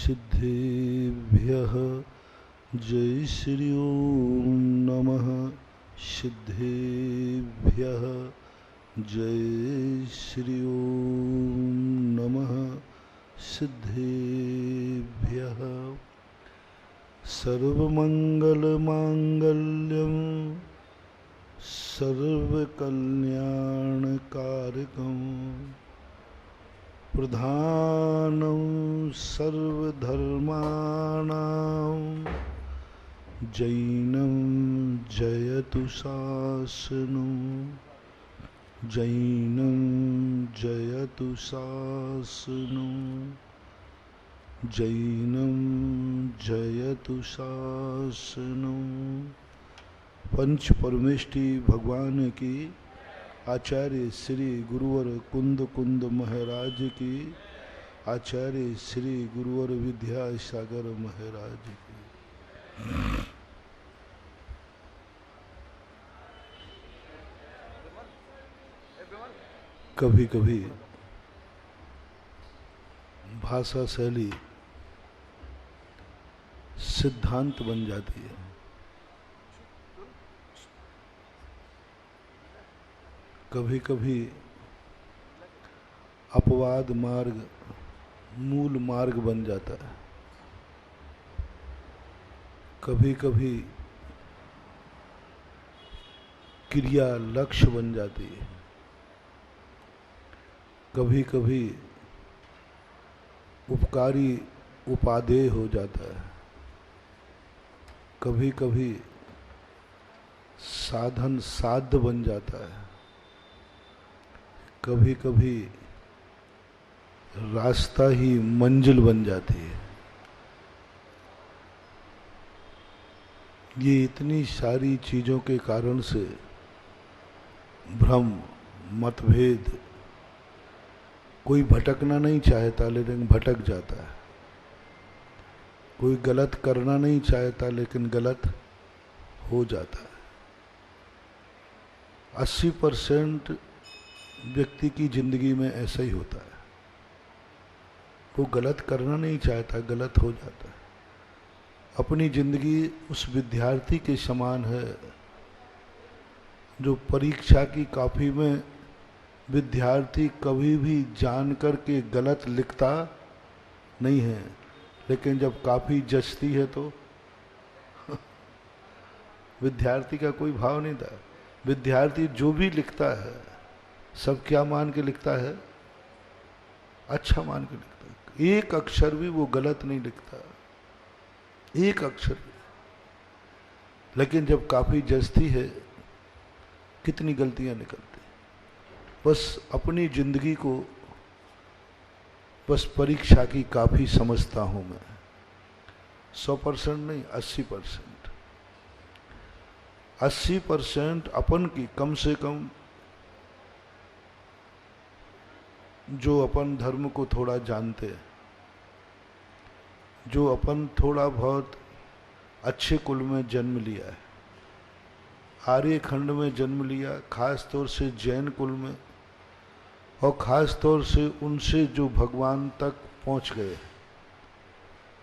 सिद्धेभ्यः जय श्री ओम नमः। सिद्धेभ्यः जय श्री ओम नमः। सिद्धेभ्यः सर्वमंगलमांगल्यं सर्वकल्याणकारकं प्रधानं सर्वधर्माणां जैनं जयतु शासनं जैनं जयतु शासनं जैनं जयतु शासनं। पंच परमेष्टि भगवान की, आचार्य श्री गुरुवर कुंद कुंद महाराज की, आचार्य श्री गुरुवर विद्यासागर महाराज की। कभी कभी भाषा शैली सिद्धांत बन जाती है। कभी कभी अपवाद मार्ग मूल मार्ग बन जाता है। कभी कभी क्रिया लक्ष्य बन जाती है। कभी कभी उपकारी उपादेय हो जाता है। कभी कभी साधन साध्य बन जाता है। कभी कभी रास्ता ही मंजिल बन जाती है। ये इतनी सारी चीजों के कारण से भ्रम मतभेद, कोई भटकना नहीं चाहता लेकिन भटक जाता है। कोई गलत करना नहीं चाहता लेकिन गलत हो जाता है। 80% व्यक्ति की जिंदगी में ऐसा ही होता है। वो गलत करना नहीं चाहता, गलत हो जाता है। अपनी जिंदगी उस विद्यार्थी के समान है जो परीक्षा की कॉपी में विद्यार्थी कभी भी जान करके गलत लिखता नहीं है, लेकिन जब कॉपी जचती है तो विद्यार्थी का कोई भाव नहीं था। विद्यार्थी जो भी लिखता है सब क्या मान के लिखता है? अच्छा मान के लिखता है। एक अक्षर भी वो गलत नहीं लिखता, एक अक्षर भी। लेकिन जब कॉपी जचती है कितनी गलतियां निकलती। बस अपनी जिंदगी को बस परीक्षा की कॉपी समझता हूं मैं। 100% नहीं, 80%। 80% अपन की, कम से कम जो अपन धर्म को थोड़ा जानते हैं, जो अपन थोड़ा बहुत अच्छे कुल में जन्म लिया है, आर्य खंड में जन्म लिया, खास तौर से जैन कुल में, और खास तौर से उनसे जो भगवान तक पहुंच गए,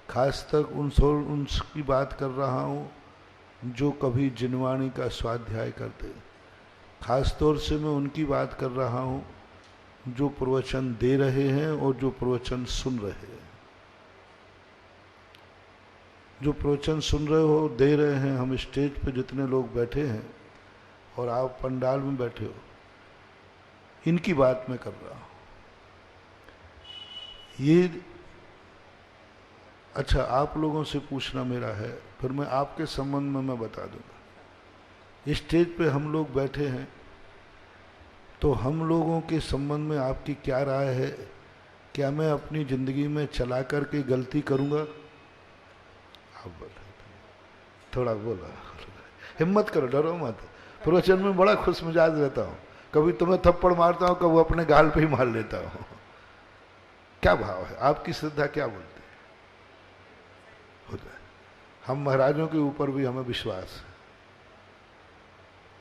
खास तक उनकी बात कर रहा हूँ जो कभी जिनवाणी का स्वाध्याय करते। खास तौर से मैं उनकी बात कर रहा हूँ जो प्रवचन दे रहे हैं और जो प्रवचन सुन रहे हैं। जो प्रवचन सुन रहे हो, दे रहे हैं, हम स्टेज पे जितने लोग बैठे हैं और आप पंडाल में बैठे हो, इनकी बात मैं कर रहा हूं। ये अच्छा, आप लोगों से पूछना मेरा है, फिर मैं आपके संबंध में मैं बता दूंगा। स्टेज पे हम लोग बैठे हैं तो हम लोगों के संबंध में आपकी क्या राय है? क्या मैं अपनी जिंदगी में चला करके गलती करूंगा? आप बोलो, थोड़ा बोलो, हिम्मत करो, डरो मत। प्रवचन में बड़ा खुश मिजाज रहता हूँ। कभी तुम्हें थप्पड़ मारता हूँ, कभी अपने गाल पे ही मार लेता हूँ। क्या भाव है? आपकी श्रद्धा क्या बोलती है? हो जाए। हम महाराजों के ऊपर भी हमें विश्वास है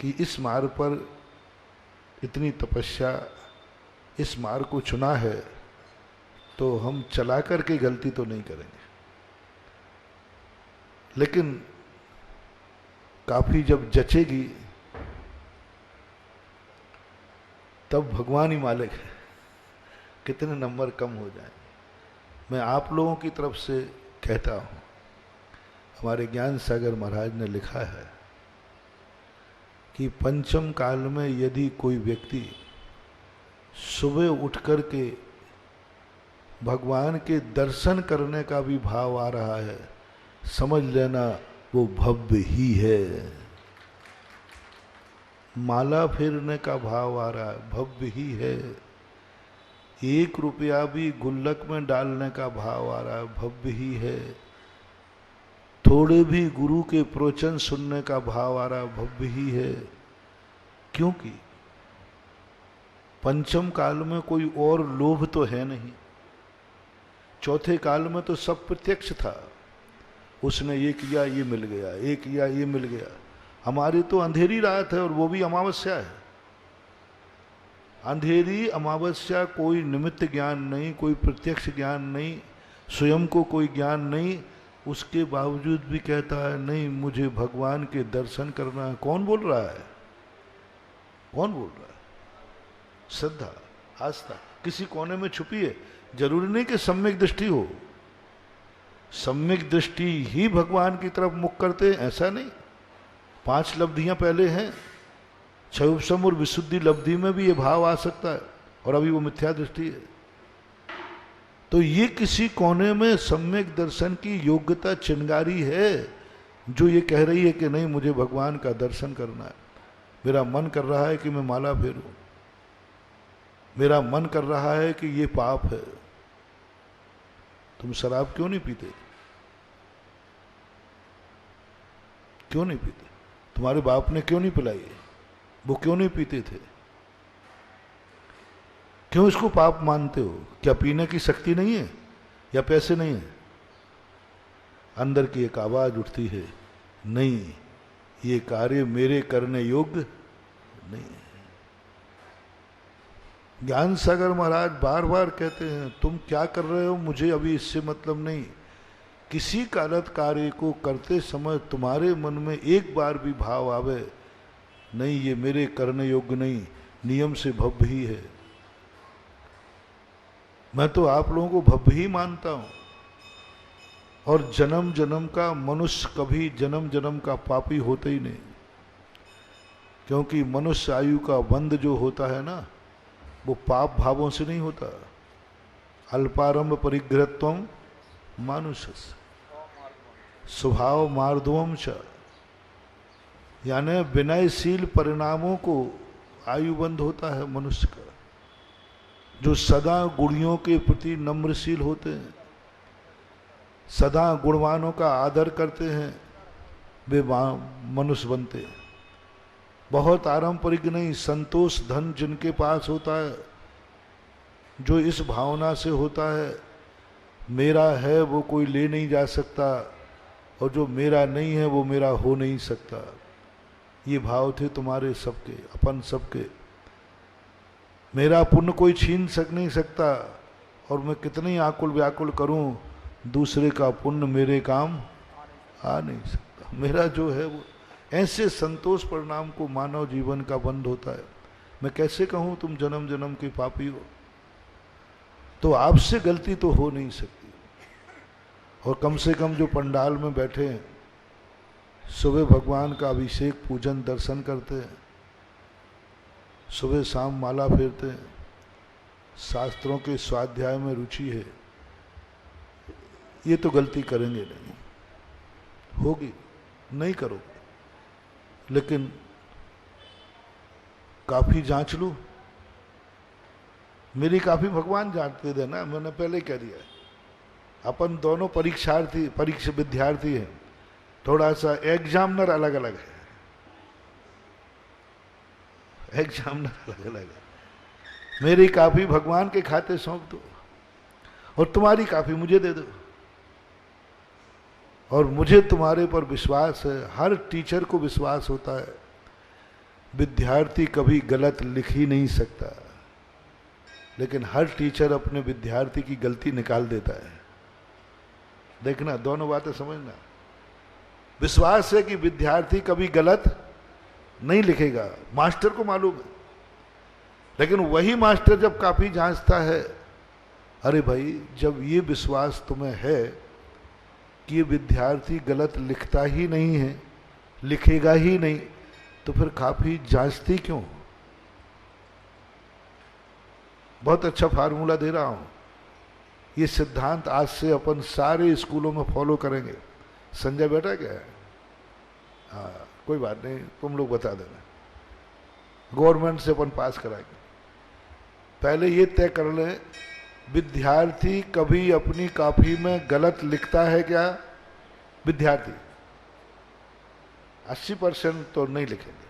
कि इस मार्ग पर इतनी तपस्या, इस मार्ग को चुना है तो हम चला करके गलती तो नहीं करेंगे। लेकिन काफी जब जचेगी तब भगवान ही मालिक है कितने नंबर कम हो जाए। मैं आप लोगों की तरफ से कहता हूं, हमारे ज्ञान सागर महाराज ने लिखा है कि पंचम काल में यदि कोई व्यक्ति सुबह उठ कर के भगवान के दर्शन करने का भी भाव आ रहा है, समझ लेना वो भव्य ही है। माला फेरने का भाव आ रहा है, भव्य ही है। 1 रुपया भी गुल्लक में डालने का भाव आ रहा है, भव्य ही है। थोड़े भी गुरु के प्रवचन सुनने का भाव आ रहा है, भव्य ही है। क्योंकि पंचम काल में कोई और लोभ तो है नहीं। चौथे काल में तो सब प्रत्यक्ष था, उसने ये किया ये मिल गया, ये किया ये मिल गया। हमारी तो अंधेरी रात है और वो भी अमावस्या है। अंधेरी अमावस्या, कोई निमित्त ज्ञान नहीं, कोई प्रत्यक्ष ज्ञान नहीं, स्वयं को कोई ज्ञान नहीं, उसके बावजूद भी कहता है नहीं मुझे भगवान के दर्शन करना है। कौन बोल रहा है? कौन बोल रहा है? श्रद्धा, आस्था किसी कोने में छुपी है। जरूरी नहीं कि सम्यक दृष्टि हो, सम्यक दृष्टि ही भगवान की तरफ मुख करते, ऐसा नहीं। 5 लब्धियां पहले हैं, क्षयोपशम और विशुद्धि लब्धि में भी ये भाव आ सकता है और अभी वो मिथ्या दृष्टि है। तो ये किसी कोने में सम्यक दर्शन की योग्यता चिंगारी है जो ये कह रही है कि नहीं मुझे भगवान का दर्शन करना है। मेरा मन कर रहा है कि मैं माला फेरूं, मेरा मन कर रहा है कि ये पाप है। तुम शराब क्यों नहीं पीते? क्यों नहीं पीते? तुम्हारे बाप ने क्यों नहीं पिलाई? वो क्यों नहीं पीते थे? क्यों इसको पाप मानते हो? क्या पीने की शक्ति नहीं है या पैसे नहीं है? अंदर की एक आवाज उठती है, नहीं ये कार्य मेरे करने योग्य नहीं है। ज्ञान सागर महाराज बार बार कहते हैं तुम क्या कर रहे हो मुझे अभी इससे मतलब नहीं। किसी गलत कार्य को करते समय तुम्हारे मन में एक बार भी भाव आवे नहीं ये मेरे करने योग्य नहीं, नियम से भव्य ही है। मैं तो आप लोगों को भव्य ही मानता हूं। और जन्म जन्म का मनुष्य कभी जन्म जन्म का पापी होता ही नहीं, क्योंकि मनुष्य आयु का बंध जो होता है ना वो पाप भावों से नहीं होता। अल्पारंभ परिग्रहत्वम मानुषस स्वभाव मार्दवम च, यानी विनयशील परिणामों को आयुबंध होता है मनुष्य का। जो सदा गुणियों के प्रति नम्रशील होते हैं, सदा गुणवानों का आदर करते हैं, वे मनुष्य बनते हैं। बहुत आरंपरिक नहीं, संतोष धन जिनके पास होता है, जो इस भावना से होता है मेरा है वो कोई ले नहीं जा सकता और जो मेरा नहीं है वो मेरा हो नहीं सकता, ये भाव थे तुम्हारे सबके, अपन सबके। मेरा पुण्य कोई छीन नहीं सकता और मैं कितनी आकुल व्याकुल करूं, दूसरे का पुण्य मेरे काम आ नहीं सकता। मेरा जो है वो, ऐसे संतोष परिणाम को मानव जीवन का बंध होता है। मैं कैसे कहूं तुम जन्म जन्म के पापी हो? तो आपसे गलती तो हो नहीं सकती। और कम से कम जो पंडाल में बैठे हैं, सुबह भगवान का अभिषेक पूजन दर्शन करते हैं, सुबह शाम माला फेरते हैं, शास्त्रों के स्वाध्याय में रुचि है, ये तो गलती करेंगे नहीं, होगी नहीं करोगे। लेकिन काफी जांच लूं, मेरी काफी भगवान जांचते थे ना, मैंने पहले कह दिया। अपन दोनों परीक्षा विद्यार्थी हैं, थोड़ा सा एग्जामिनर अलग अलग है, एग्जामिनर अलग अलग है। मेरी काफी भगवान के खाते सौंप दो और तुम्हारी काफी मुझे दे दो। और मुझे तुम्हारे पर विश्वास है, हर टीचर को विश्वास होता है विद्यार्थी कभी गलत लिख ही नहीं सकता, लेकिन हर टीचर अपने विद्यार्थी की गलती निकाल देता है। देखना, दोनों बातें समझना। विश्वास है कि विद्यार्थी कभी गलत नहीं लिखेगा, मास्टर को मालूम है। लेकिन वही मास्टर जब कॉपी जांचता है, अरे भाई जब ये विश्वास तुम्हें है कि ये विद्यार्थी गलत लिखता ही नहीं है, लिखेगा ही नहीं, तो फिर कॉपी जांचती क्यों? बहुत अच्छा फार्मूला दे रहा हूं। ये सिद्धांत आज से अपन सारे स्कूलों में फॉलो करेंगे। संजय बेटा क्या है? हाँ कोई बात नहीं, तुम लोग बता देना, गवर्नमेंट से अपन पास कराएंगे। पहले ये तय कर लें, विद्यार्थी कभी अपनी कॉपी में गलत लिखता है क्या? विद्यार्थी 80% तो नहीं लिखेंगे,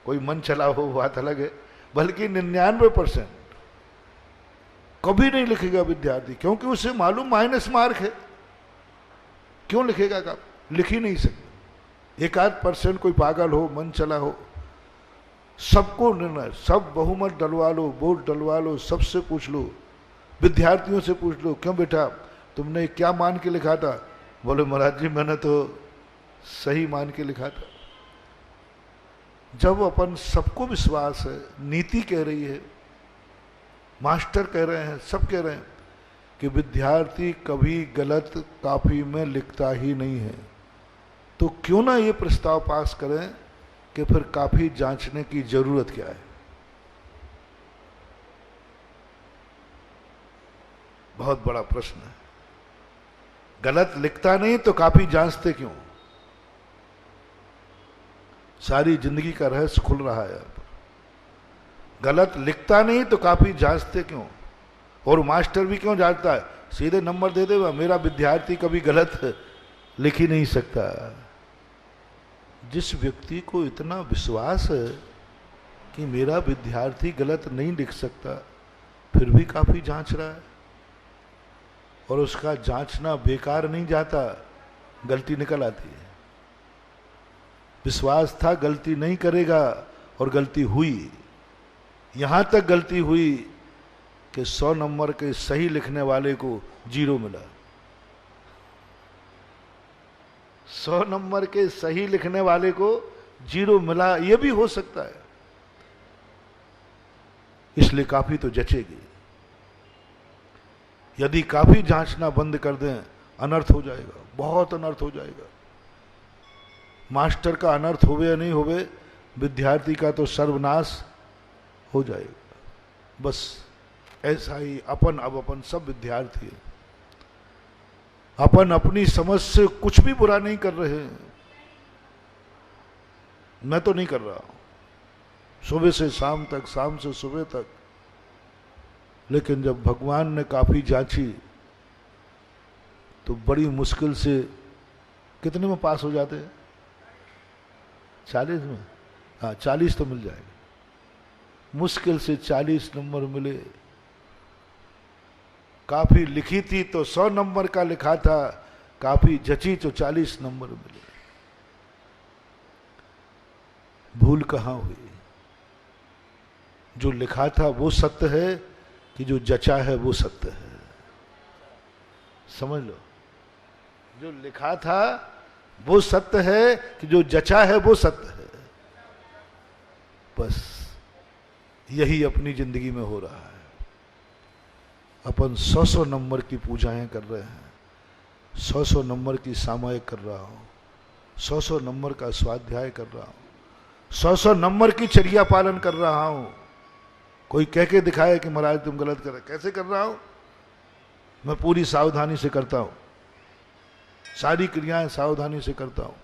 कोई मन चला हो बात अलग है, बल्कि 99% कभी नहीं लिखेगा विद्यार्थी, क्योंकि उसे मालूम माइनस मार्क है। क्यों लिखेगा? का लिख ही नहीं सकते। 1-8% कोई पागल हो, मन चला हो, सबको निर्णय, सब बहुमत डलवा लो, वोट डलवा लो, सबसे पूछ लो, विद्यार्थियों से पूछ लो, क्यों बेटा तुमने क्या मान के लिखा था? बोले महाराज जी मैंने तो सही मान के लिखा था। जब अपन सबको विश्वास है, नीति कह रही है, मास्टर कह रहे हैं, सब कह रहे हैं कि विद्यार्थी कभी गलत कॉपी में लिखता ही नहीं है, तो क्यों ना ये प्रस्ताव पास करें कि फिर कॉपी जांचने की जरूरत क्या है? बहुत बड़ा प्रश्न है। गलत लिखता नहीं तो कॉपी जांचते क्यों? सारी जिंदगी का रहस्य खुल रहा है अब। गलत लिखता नहीं तो कॉपी जांचते क्यों? और मास्टर भी क्यों जांचता है? सीधे नंबर दे देगा, मेरा विद्यार्थी कभी गलत लिख ही नहीं सकता। जिस व्यक्ति को इतना विश्वास है कि मेरा विद्यार्थी गलत नहीं लिख सकता, फिर भी कॉपी जांच रहा है, और उसका जांचना बेकार नहीं जाता, गलती निकल आती है। विश्वास था गलती नहीं करेगा, और गलती हुई। यहां तक गलती हुई कि 100 नंबर के सही लिखने वाले को 0 मिला। 100 नंबर के सही लिखने वाले को 0 मिला, यह भी हो सकता है। इसलिए कॉपी तो जचेगी। यदि कॉपी जांचना बंद कर दें, अनर्थ हो जाएगा, बहुत अनर्थ हो जाएगा। मास्टर का अनर्थ होवे या नहीं होवे, विद्यार्थी का तो सर्वनाश हो जाएगा। बस ऐसा ही अपन सब विद्यार्थी हैं, अपन अपनी समझ से कुछ भी बुरा नहीं कर रहे हैं। मैं तो नहीं कर रहा हूं, सुबह से शाम तक, शाम से सुबह तक। लेकिन जब भगवान ने कॉपी जांची तो बड़ी मुश्किल से कितने में पास हो जाते हैं? 40 में। हाँ 40 तो मिल जाएगा, मुश्किल से 40 नंबर मिले। कॉपी लिखी थी तो 100 नंबर का लिखा था, कॉपी जची तो 40 नंबर मिले। भूल कहां हुई? जो लिखा था वो सत्य है कि जो जचा है वो सत्य है? समझ लो, जो लिखा था वो सत्य है कि जो जचा है वो सत्य है? बस यही अपनी जिंदगी में हो रहा है। अपन 100 नंबर की पूजाएं कर रहे हैं, 100 नंबर की सामायिक कर रहा हूं, 100 नंबर का स्वाध्याय कर रहा हूं, 100 नंबर की चर्या पालन कर रहा हूं। कोई कह के दिखाए कि महाराज तुम गलत कर रहे, कैसे कर रहा हूं? मैं पूरी सावधानी से करता हूं, सारी क्रियाएं सावधानी से करता हूं।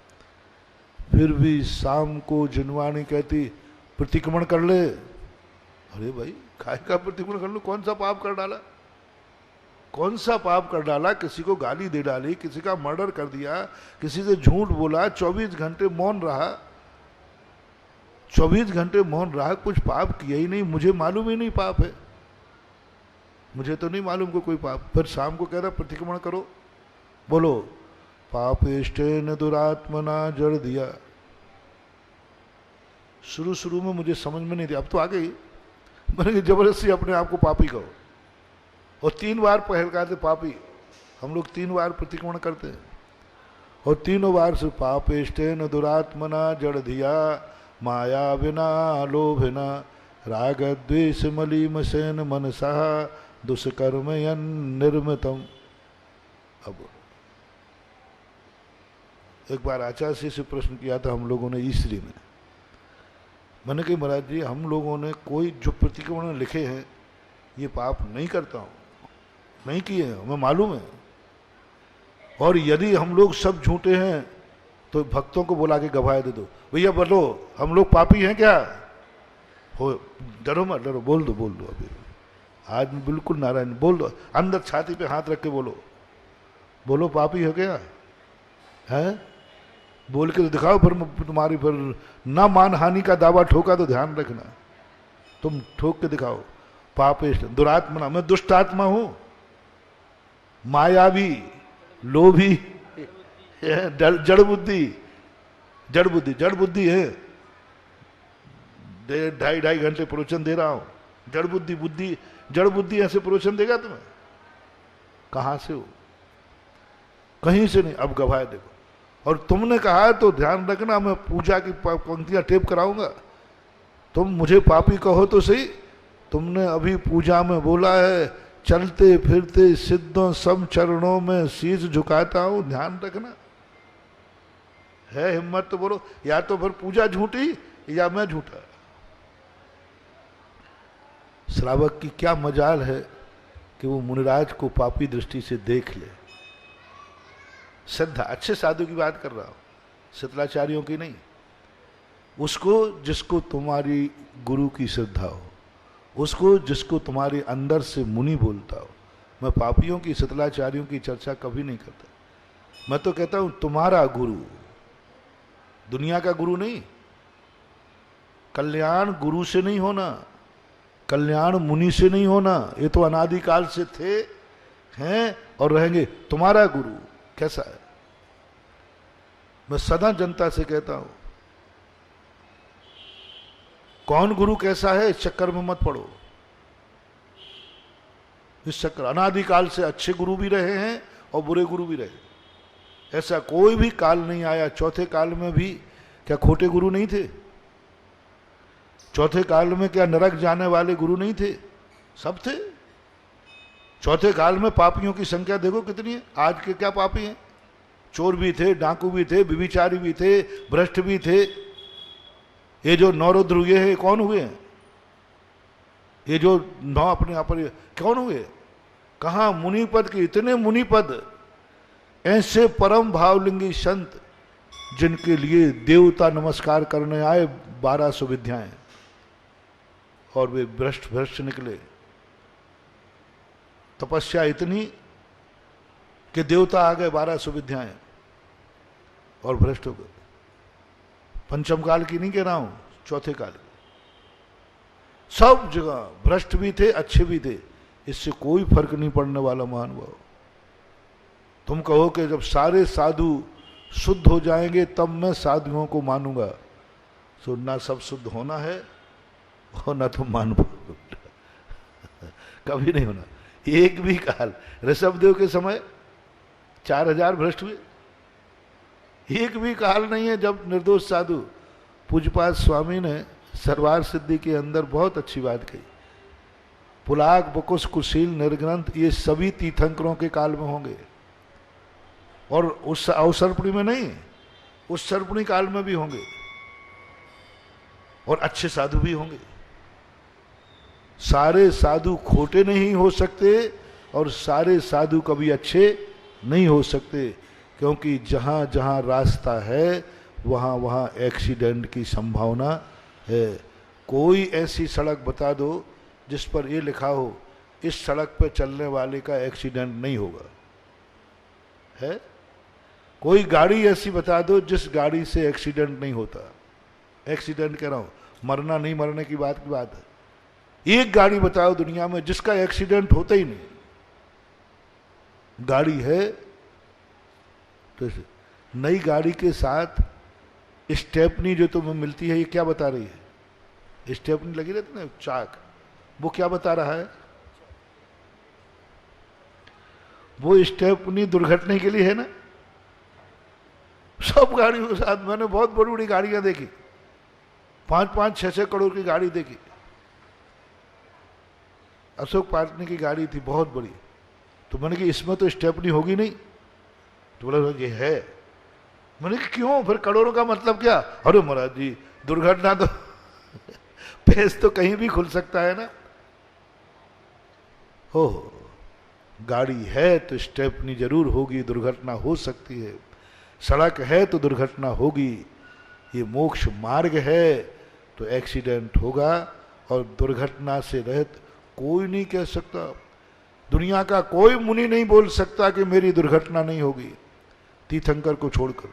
फिर भी शाम को जिनवाणी कहती प्रतिक्रमण कर ले। अरे भाई काय का प्रतिक्रमण कर लो? कौन सा पाप कर डाला? कौन सा पाप कर डाला? किसी को गाली दे डाली, किसी का मर्डर कर दिया, किसी से झूठ बोला, 24 घंटे मौन रहा, 24 घंटे मौन रहा, कुछ पाप किया ही नहीं। मुझे मालूम ही नहीं पाप है, मुझे तो नहीं मालूम को कोई पाप। फिर शाम को कह रहा प्रतिक्रमण करो। बोलो पापेष्टेन दुरात्मना जड़ दिया। शुरू में मुझे समझ में नहीं थी, अब तो आ गई। मैंने जबरदस्ती अपने आप को पापी कहो, और 3 बार पहल कहते पापी। हम लोग 3 बार प्रतिक्रमण करते हैं, और तीनों बार से पापेष्टेन दुरात्मना जड़ धिया माया विना लोभिना राग द्वेष मलीमसेन मनसा दुष्कर्म निर्मितम। अब एक बार आचार्य से प्रश्न किया था हम लोगों ने ईसरी में। मैंने कहा महाराज जी, हम लोगों ने कोई जो प्रतिक्रमण लिखे हैं ये पाप नहीं करता हूँ, नहीं किए हैं, हमें मालूम है। और यदि हम लोग सब झूठे हैं तो भक्तों को बुला के गवाही दे दो, भैया बोलो हम लोग पापी हैं क्या? हो, डरो मत, डरो, बोल दो अभी। आज मैं बिल्कुल नारायण, बोल दो, अंदर छाती पे हाथ रख के बोलो पापी हो गया है? बोल के तो दिखाओ, फिर तुम्हारी फिर ना मान हानि का दावा ठोका तो ध्यान रखना, तुम ठोक के दिखाओ। पापेश दुरात्मना, मैं दुष्ट आत्मा हूं, मायावी, लोभी, जड़ बुद्धि है। 2.5 घंटे प्रवचन दे रहा हूं, जड़ बुद्धि ऐसे प्रवचन देगा तुम्हें? कहां से हो? कहीं से नहीं। अब गवाह देखो। और तुमने कहा तो ध्यान रखना, मैं पूजा की पंक्तियां टेप कराऊंगा। तुम मुझे पापी कहो तो सही, तुमने अभी पूजा में बोला है चलते फिरते सिद्धों सब चरणों में शीश झुकाता हूं, ध्यान रखना। है हिम्मत तो बोलो, या तो फिर पूजा झूठी या मैं झूठा। श्रावक की क्या मजाल है कि वो मुनिराज को पापी दृष्टि से देख ले। श्रद्धा, अच्छे साधु की बात कर रहा हूं, शीतलाचार्यों की नहीं। उसको जिसको तुम्हारी गुरु की श्रद्धा हो, उसको जिसको तुम्हारे अंदर से मुनि बोलता हो। मैं पापियों की, शीतलाचार्यों की चर्चा कभी नहीं करता। मैं तो कहता हूं तुम्हारा गुरु, दुनिया का गुरु नहीं। कल्याण गुरु से नहीं होना, कल्याण मुनि से नहीं होना। ये तो अनादिकाल से थे, हैं और रहेंगे। तुम्हारा गुरु कैसा है? मैं सदा जनता से कहता हूं, कौन गुरु कैसा है इस चक्कर में मत पड़ो। इस चक्कर, अनादिकाल से अच्छे गुरु भी रहे हैं और बुरे गुरु भी रहे। ऐसा कोई भी काल नहीं आया, चौथे काल में भी क्या खोटे गुरु नहीं थे? चौथे काल में क्या नरक जाने वाले गुरु नहीं थे? सब थे। चौथे काल में पापियों की संख्या देखो कितनी है। आज के क्या पापी हैं? चोर भी थे, डाकू भी थे, व्यभिचारी भी थे, भ्रष्ट भी थे। ये जो 9 रुद्र हुए हैं कौन हुए हैं? ये जो 9 अपने आप पर कौन हुए? कहाँ? मुनिपद के इतने मुनिपद, ऐसे परम भावलिंगी संत जिनके लिए देवता नमस्कार करने आए 1200 विद्याएं, और वे भ्रष्ट निकले। तपस्या इतनी कि देवता आ गए 1200 विद्याएं और भ्रष्ट हो गए। पंचम काल की नहीं कह रहा हूं, चौथे काल की। सब जगह भ्रष्ट भी थे, अच्छे भी थे। इससे कोई फर्क नहीं पड़ने वाला महानुभाव। तुम कहो कि जब सारे साधु शुद्ध हो जाएंगे तब मैं साधुओं को मानूंगा, तो ना सब शुद्ध होना है और ना तुम मान पाओगे। कभी नहीं होना। एक भी काल, ऋषभदेव के समय 4000 भ्रष्ट हुए। एक भी काल नहीं है जब निर्दोष साधु। पूज्यपाद स्वामी ने सरवार सिद्धि के अंदर बहुत अच्छी बात कही। पुलाक, बकुश, कुशील, निर्ग्रंथ ये सभी तीर्थंकरों के काल में होंगे, और उस अवसर्पणी में नहीं, उस सर्पणी काल में भी होंगे, और अच्छे साधु भी होंगे। सारे साधु खोटे नहीं हो सकते और सारे साधु कभी अच्छे नहीं हो सकते, क्योंकि जहां जहां रास्ता है वहां वहां एक्सीडेंट की संभावना है। कोई ऐसी सड़क बता दो जिस पर यह लिखा हो इस सड़क पर चलने वाले का एक्सीडेंट नहीं होगा, है? कोई गाड़ी ऐसी बता दो जिस गाड़ी से एक्सीडेंट नहीं होता। एक्सीडेंट कह रहा हूं, मरना नहीं मरने की बात है। एक गाड़ी बताओ दुनिया में जिसका एक्सीडेंट होता ही नहीं। गाड़ी है तो नई गाड़ी के साथ स्टेपनी जो तुम्हें मिलती है, ये क्या बता रही है? स्टेपनी लगी रहती ना, चाक, वो क्या बता रहा है? वो स्टेपनी दुर्घटना के लिए है ना। सब गाड़ियों के साथ। मैंने बहुत बड़ी बड़ी गाड़ियां देखी, 5-5, 6-6 करोड़ की गाड़ी देखी। अशोक पार्टनी की गाड़ी थी बहुत बड़ी, तो मैंने कहा इसमें तो स्टेपनी होगी नहीं, तो बोला ये है। मैंने कहा क्यों, फिर करोड़ों का मतलब क्या? अरे महाराज जी दुर्घटना तो पेच तो कहीं भी खुल सकता है ना। हो गाड़ी है तो स्टेपनी जरूर होगी, दुर्घटना हो सकती है। सड़क है तो दुर्घटना होगी, ये मोक्ष मार्ग है तो एक्सीडेंट होगा। और दुर्घटना से रहित कोई नहीं कह सकता, दुनिया का कोई मुनि नहीं बोल सकता कि मेरी दुर्घटना नहीं होगी, तीर्थंकर को छोड़कर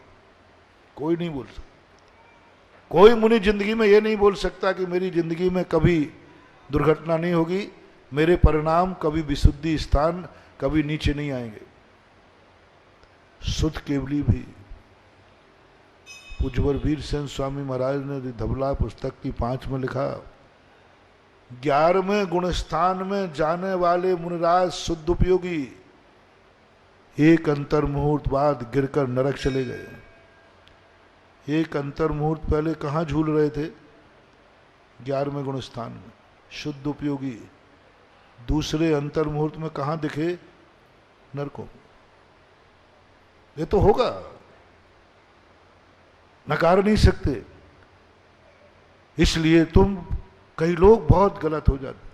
कोई नहीं बोल सकता। कोई मुनि जिंदगी में ये नहीं बोल सकता कि मेरी जिंदगी में कभी दुर्घटना नहीं होगी, मेरे परिणाम कभी विशुद्धि स्थान कभी नीचे नहीं आएंगे। सुध केवली भी पूज्यवर वीर सेन स्वामी महाराज ने धबला पुस्तक की 5 में लिखा, 11वें गुणस्थान में जाने वाले मुनिराज शुद्ध उपयोगी एक अंतर मुहूर्त बाद गिरकर नरक चले गए। एक अंतर मुहूर्त पहले कहाँ झूल रहे थे? 11वें गुणस्थान में शुद्ध उपयोगी। दूसरे अंतर मुहूर्त में कहाँ दिखे? नरकों। ये तो होगा, नकार नहीं सकते। इसलिए तुम, कई लोग बहुत गलत हो जाते।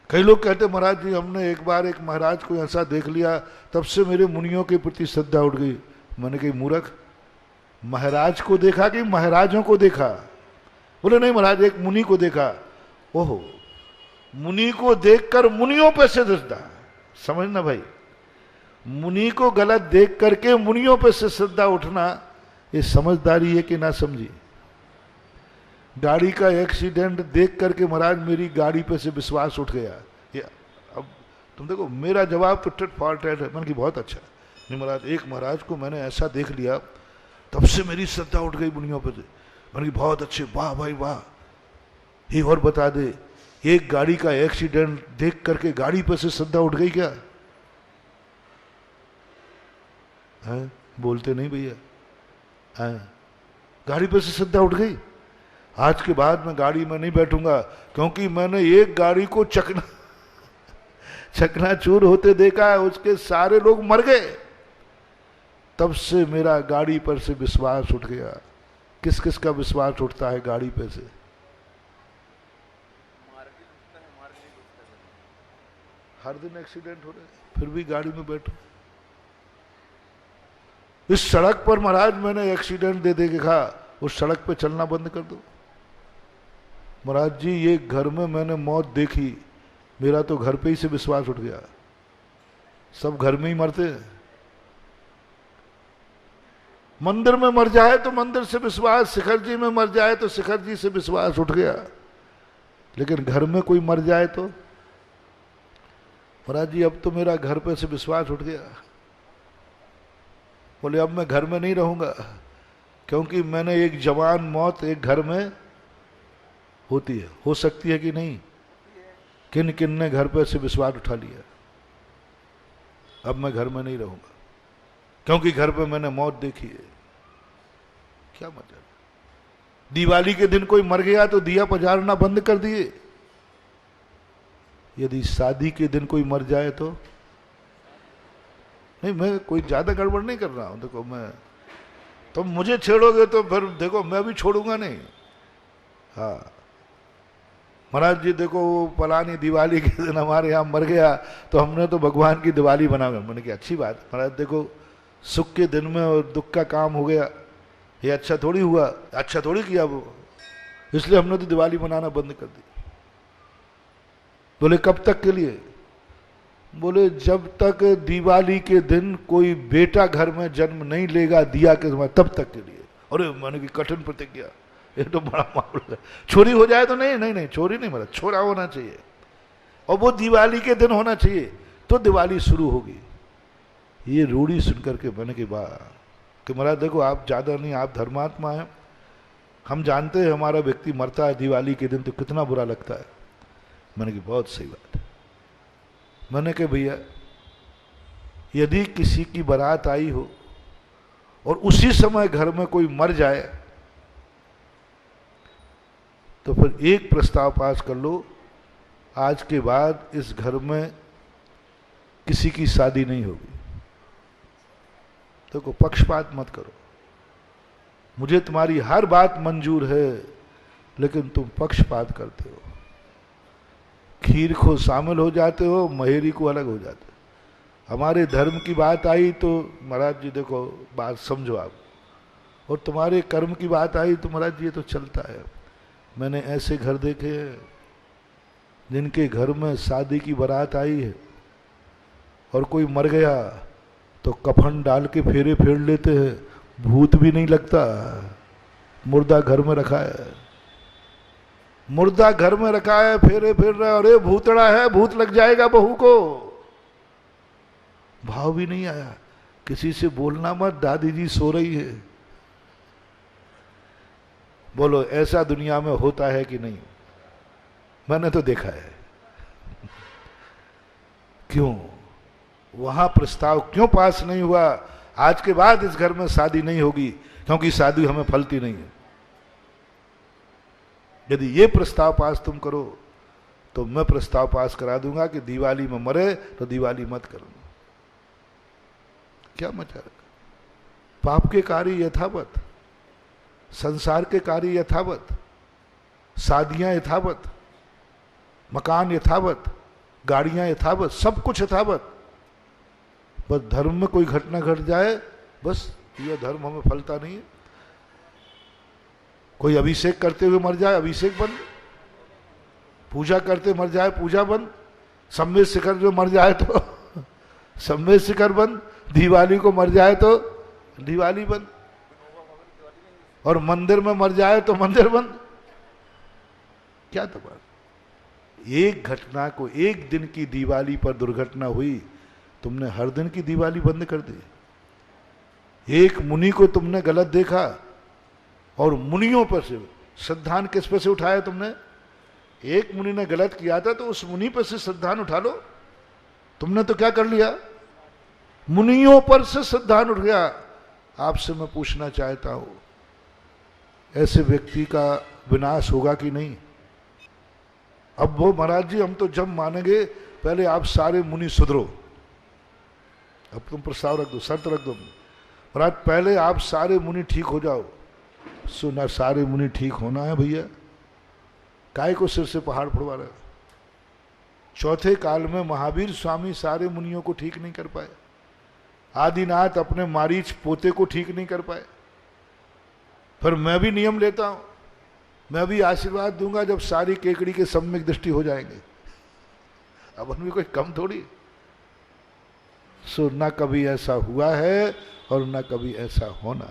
कई लोग कहते महाराज जी हमने एक बार एक महाराज को ऐसा देख लिया तब से मेरे मुनियों के प्रति श्रद्धा उठ गई। मैंने कही मूर्ख, महाराज को देखा कि महाराजों को देखा? बोले नहीं महाराज एक मुनि को देखा। ओहो, मुनि को देखकर मुनियों पे से श्रद्धा, समझना भाई, मुनि को गलत देख करके मुनियों पे से श्रद्धा उठना, ये समझदारी है कि ना समझी? गाड़ी का एक्सीडेंट देख करके महाराज मेरी गाड़ी पे से विश्वास उठ गया। ये अब तुम देखो मेरा जवाब तो टिट फॉर टैट है। मैंने कि बहुत अच्छा। नहीं महाराज, एक महाराज को मैंने ऐसा देख लिया तब से मेरी श्रद्धा उठ गई मुनियों पे से। मैंने कि बहुत अच्छे, वाह भाई वाह। ये और बता दे, एक गाड़ी का एक्सीडेंट देख करके गाड़ी पे से श्रद्धा उठ गई क्या? है? बोलते नहीं भैया। गाड़ी पे से श्रद्धा उठ गई। आज के बाद मैं गाड़ी में नहीं बैठूंगा, क्योंकि मैंने एक गाड़ी को चकनाचूर होते देखा है, उसके सारे लोग मर गए। तब से मेरा गाड़ी पर से विश्वास उठ गया। किस किस का विश्वास उठता है गाड़ी पे से? हर दिन एक्सीडेंट हो रहे, फिर भी गाड़ी में बैठो। इस सड़क पर महाराज मैंने एक्सीडेंट दे देखा, उस सड़क पे चलना बंद कर दो। महाराज जी ये घर में मैंने मौत देखी, मेरा तो घर पे ही से विश्वास उठ गया। सब घर में ही मरते हैं। मंदिर में मर जाए तो मंदिर से विश्वास, शिखर जी में मर जाए तो शिखर जी से विश्वास उठ गया, लेकिन घर में कोई मर जाए तो? महाराज जी अब तो मेरा घर पे से विश्वास उठ गया। बोले अब मैं घर में नहीं रहूंगा, क्योंकि मैंने एक जवान मौत एक घर में होती है, हो सकती है कि नहीं? किन किन ने घर पे से विश्वास उठा लिया। अब मैं घर में नहीं रहूंगा, क्योंकि घर पे मैंने मौत देखी है। क्या मजा। दिवाली के दिन कोई मर गया तो दिया पजारना बंद कर दिए। यदि शादी के दिन कोई मर जाए तो? नहीं, मैं कोई ज्यादा गड़बड़ नहीं कर रहा हूं। देखो मैं, तुम मुझे छेड़ोगे तो फिर देखो मैं भी छोड़ूंगा नहीं। हाँ महाराज जी देखो पलानी दिवाली के दिन हमारे यहाँ मर गया तो हमने तो भगवान की दिवाली बनाओगे। मैंने कहा अच्छी बात। महाराज देखो सुख के दिन में और दुख का काम हो गया, ये अच्छा थोड़ी हुआ, अच्छा थोड़ी किया वो, इसलिए हमने तो दिवाली मनाना बंद कर दी। बोले कब तक के लिए? बोले जब तक दिवाली के दिन कोई बेटा घर में जन्म नहीं लेगा दिया के समय, तब तक के लिए। अरे मैंने की कठिन प्रतिज्ञा, ये तो बड़ा मामला है। चोरी हो जाए तो नहीं नहीं नहीं, चोरी नहीं, मतलब छोरा होना चाहिए और वो दिवाली के दिन होना चाहिए तो दिवाली शुरू होगी। ये रूढ़ी सुनकर के मैंने की बात कि महाराज देखो आप ज्यादा नहीं, आप धर्मात्मा हैं, हम जानते हैं हमारा व्यक्ति मरता है दिवाली के दिन तो कितना बुरा लगता है। मैंने की बहुत सही बात है। मैंने कहा भैया यदि किसी की बारात आई हो और उसी समय घर में कोई मर जाए तो फिर एक प्रस्ताव पास कर लो, आज के बाद इस घर में किसी की शादी नहीं होगी। तो को पक्षपात मत करो, मुझे तुम्हारी हर बात मंजूर है, लेकिन तुम पक्षपात करते हो, खीर को शामिल हो जाते हो, महेरी को अलग हो जाते हो। हमारे धर्म की बात आई तो महाराज जी देखो बात समझो आप, और तुम्हारे कर्म की बात आई तो महाराज जी ये तो चलता है। मैंने ऐसे घर देखे हैं जिनके घर में शादी की बारात आई है और कोई मर गया तो कफन डाल के फेरे फेर लेते हैं, भूत भी नहीं लगता, मुर्दा घर में रखा है, मुर्दा घर में रखा है, फेरे फेर रहा है, अरे भूतड़ा है, भूत लग जाएगा बहू को। भाव भी नहीं आया, किसी से बोलना मत, दादी जी सो रही है। बोलो ऐसा दुनिया में होता है कि नहीं? मैंने तो देखा है। क्यों वहां प्रस्ताव क्यों पास नहीं हुआ? आज के बाद इस घर में शादी नहीं होगी, क्योंकि शादी हमें फलती नहीं है। यदि ये प्रस्ताव पास तुम करो तो मैं प्रस्ताव पास करा दूंगा कि दिवाली में मरे तो दिवाली मत करना। क्या मचा रखा? पाप के कार्य यथावत, संसार के कार्य यथावत, शादियां यथावत, मकान यथावत, गाड़ियां यथावत, सब कुछ यथावत। बस धर्म में कोई घटना घट जाए, बस यह धर्म हमें फलता नहीं है। कोई अभिषेक करते हुए मर जाए, अभिषेक बंद, पूजा करते मर जाए, पूजा बंद, सम्मेद शिखर जो मर जाए तो सम्मेद शिखर बंद, दिवाली को मर जाए तो दिवाली बंद, और मंदिर में मर जाए तो मंदिर बंद। क्या तो बात? एक घटना को, एक दिन की दिवाली पर दुर्घटना हुई, तुमने हर दिन की दिवाली बंद कर दी। एक मुनि को तुमने गलत देखा और मुनियों पर से श्रद्धान किस पर से उठाया तुमने? एक मुनि ने गलत किया था तो उस मुनि पर से श्रद्धान उठा लो। तुमने तो क्या कर लिया? मुनियों पर से श्रद्धान उठ गया। आपसे मैं पूछना चाहता हूं, ऐसे व्यक्ति का विनाश होगा कि नहीं? अब वो महाराज जी हम तो जब मानेंगे, पहले आप सारे मुनि सुधरो। अब तुम प्रस्ताव रख दो, शर्त रख दो महाराज, पहले आप सारे मुनि ठीक हो जाओ। सुना, सारे मुनि ठीक होना है भैया, काय को सिर से पहाड़ फोड़वा रहे? चौथे काल में महावीर स्वामी सारे मुनियों को ठीक नहीं कर पाए, आदिनाथ अपने मारीच पोते को ठीक नहीं कर पाए। फिर मैं भी नियम लेता हूं, मैं भी आशीर्वाद दूंगा जब सारी केकड़ी के सम्यक दृष्टि हो जाएंगे। अब उनमें कोई कम थोड़ी। सो ना कभी ऐसा हुआ है और ना कभी ऐसा होना।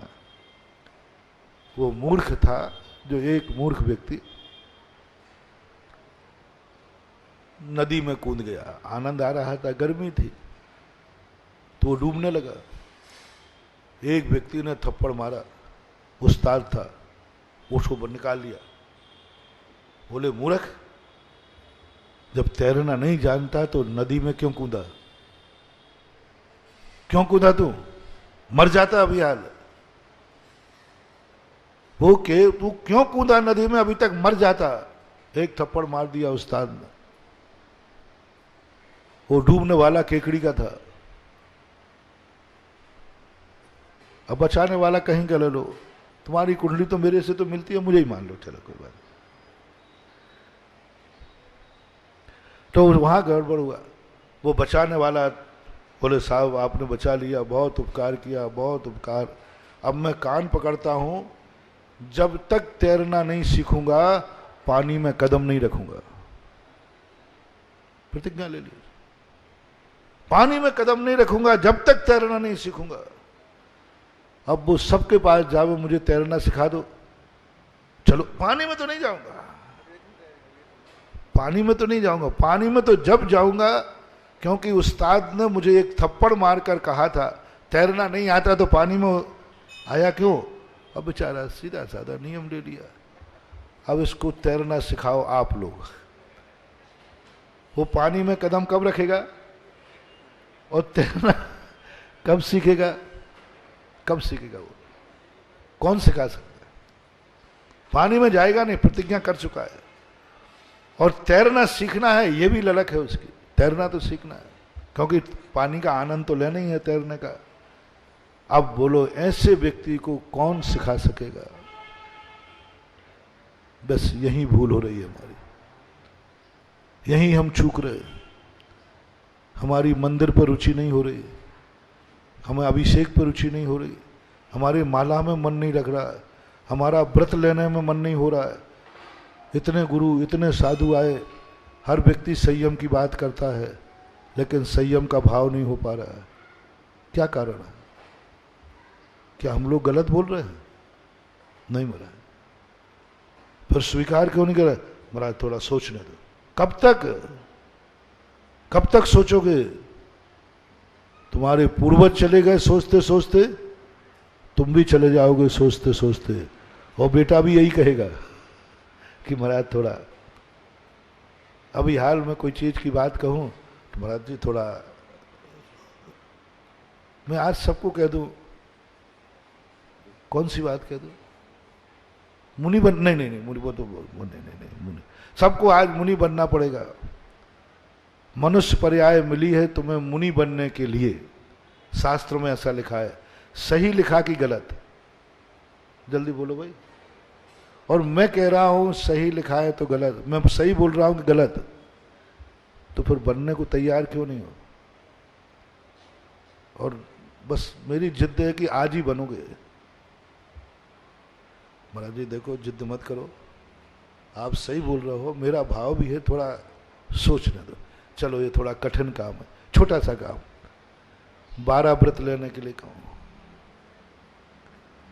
वो मूर्ख था, जो एक मूर्ख व्यक्ति नदी में कूद गया, आनंद आ रहा था, गर्मी थी तो वो डूबने लगा। एक व्यक्ति ने थप्पड़ मारा, उस्ताद था, उसको निकाल लिया। बोले मूर्ख, जब तैरना नहीं जानता तो नदी में क्यों कूदा? क्यों कूदा तू? मर जाता अभी हाल। वो के तू क्यों कूदा नदी में? अभी तक मर जाता। एक थप्पड़ मार दिया उस्ताद ने। वो डूबने वाला केकड़ी का था, अब बचाने वाला कहीं का ले लो। तुम्हारी कुंडली तो मेरे से तो मिलती है, मुझे ही मान लो, चलो कोई बात। तो वहां गड़बड़ हुआ। वो बचाने वाला बोले साहब आपने बचा लिया, बहुत उपकार किया, बहुत उपकार। अब मैं कान पकड़ता हूं, जब तक तैरना नहीं सीखूंगा पानी में कदम नहीं रखूंगा। प्रतिज्ञा ले ली, पानी में कदम नहीं रखूंगा जब तक तैरना नहीं सीखूंगा। अब वो सबके पास जाओ, मुझे तैरना सिखा दो। चलो, पानी में तो नहीं जाऊंगा, पानी में तो नहीं जाऊंगा, पानी में तो जब जाऊंगा, क्योंकि उस्ताद ने मुझे एक थप्पड़ मारकर कहा था तैरना नहीं आता तो पानी में आया क्यों? अब बेचारा सीधा साधा नियम ले लिया। अब इसको तैरना सिखाओ आप लोग। वो पानी में कदम कब रखेगा और तैरना कब सीखेगा? कब सीखेगा वो? कौन सिखा सकता है? पानी में जाएगा नहीं, प्रतिज्ञा कर चुका है। और तैरना सीखना है, ये भी ललक है उसकी, तैरना तो सीखना है, क्योंकि पानी का आनंद तो लेना ही है तैरने का। अब बोलो ऐसे व्यक्ति को कौन सिखा सकेगा? बस यही भूल हो रही है हमारी, यही हम चूक रहे हैं। हमारी मंदिर पर रुचि नहीं हो रही, हमें अभिषेक पर रुचि नहीं हो रही, हमारे माला में मन नहीं लग रहा है, हमारा व्रत लेने में मन नहीं हो रहा है। इतने गुरु, इतने साधु आए, हर व्यक्ति संयम की बात करता है, लेकिन संयम का भाव नहीं हो पा रहा है। क्या कारण है? क्या हम लोग गलत बोल रहे हैं? नहीं महाराज। फिर स्वीकार क्यों नहीं कर रहे? महाराज थोड़ा सोचने दो। कब तक सोचोगे? तुम्हारे पूर्वज चले गए सोचते सोचते, तुम भी चले जाओगे सोचते सोचते, और बेटा भी यही कहेगा कि महाराज थोड़ा। अभी हाल में कोई चीज की बात कहूं तो महाराज जी थोड़ा, मैं आज सबको कह दूं, कौन सी बात कह दूं? मुनि बन, नहीं, मुनि बन तो नहीं, मुनि, सबको आज मुनि बनना पड़ेगा। मनुष्य पर्याय मिली है तुम्हें मुनि बनने के लिए, शास्त्र में ऐसा लिखा है। सही लिखा कि गलत? जल्दी बोलो भाई। और मैं कह रहा हूं सही लिखा है तो गलत, मैं सही बोल रहा हूं कि गलत, तो फिर बनने को तैयार क्यों नहीं हो? और बस मेरी जिद है कि आज ही बनोगे। महाराज जी देखो, जिद मत करो, आप सही बोल रहे हो, मेरा भाव भी है, थोड़ा सोचने दो। चलो ये थोड़ा कठिन काम है, छोटा सा काम, 12 व्रत लेने के लिए कहूँ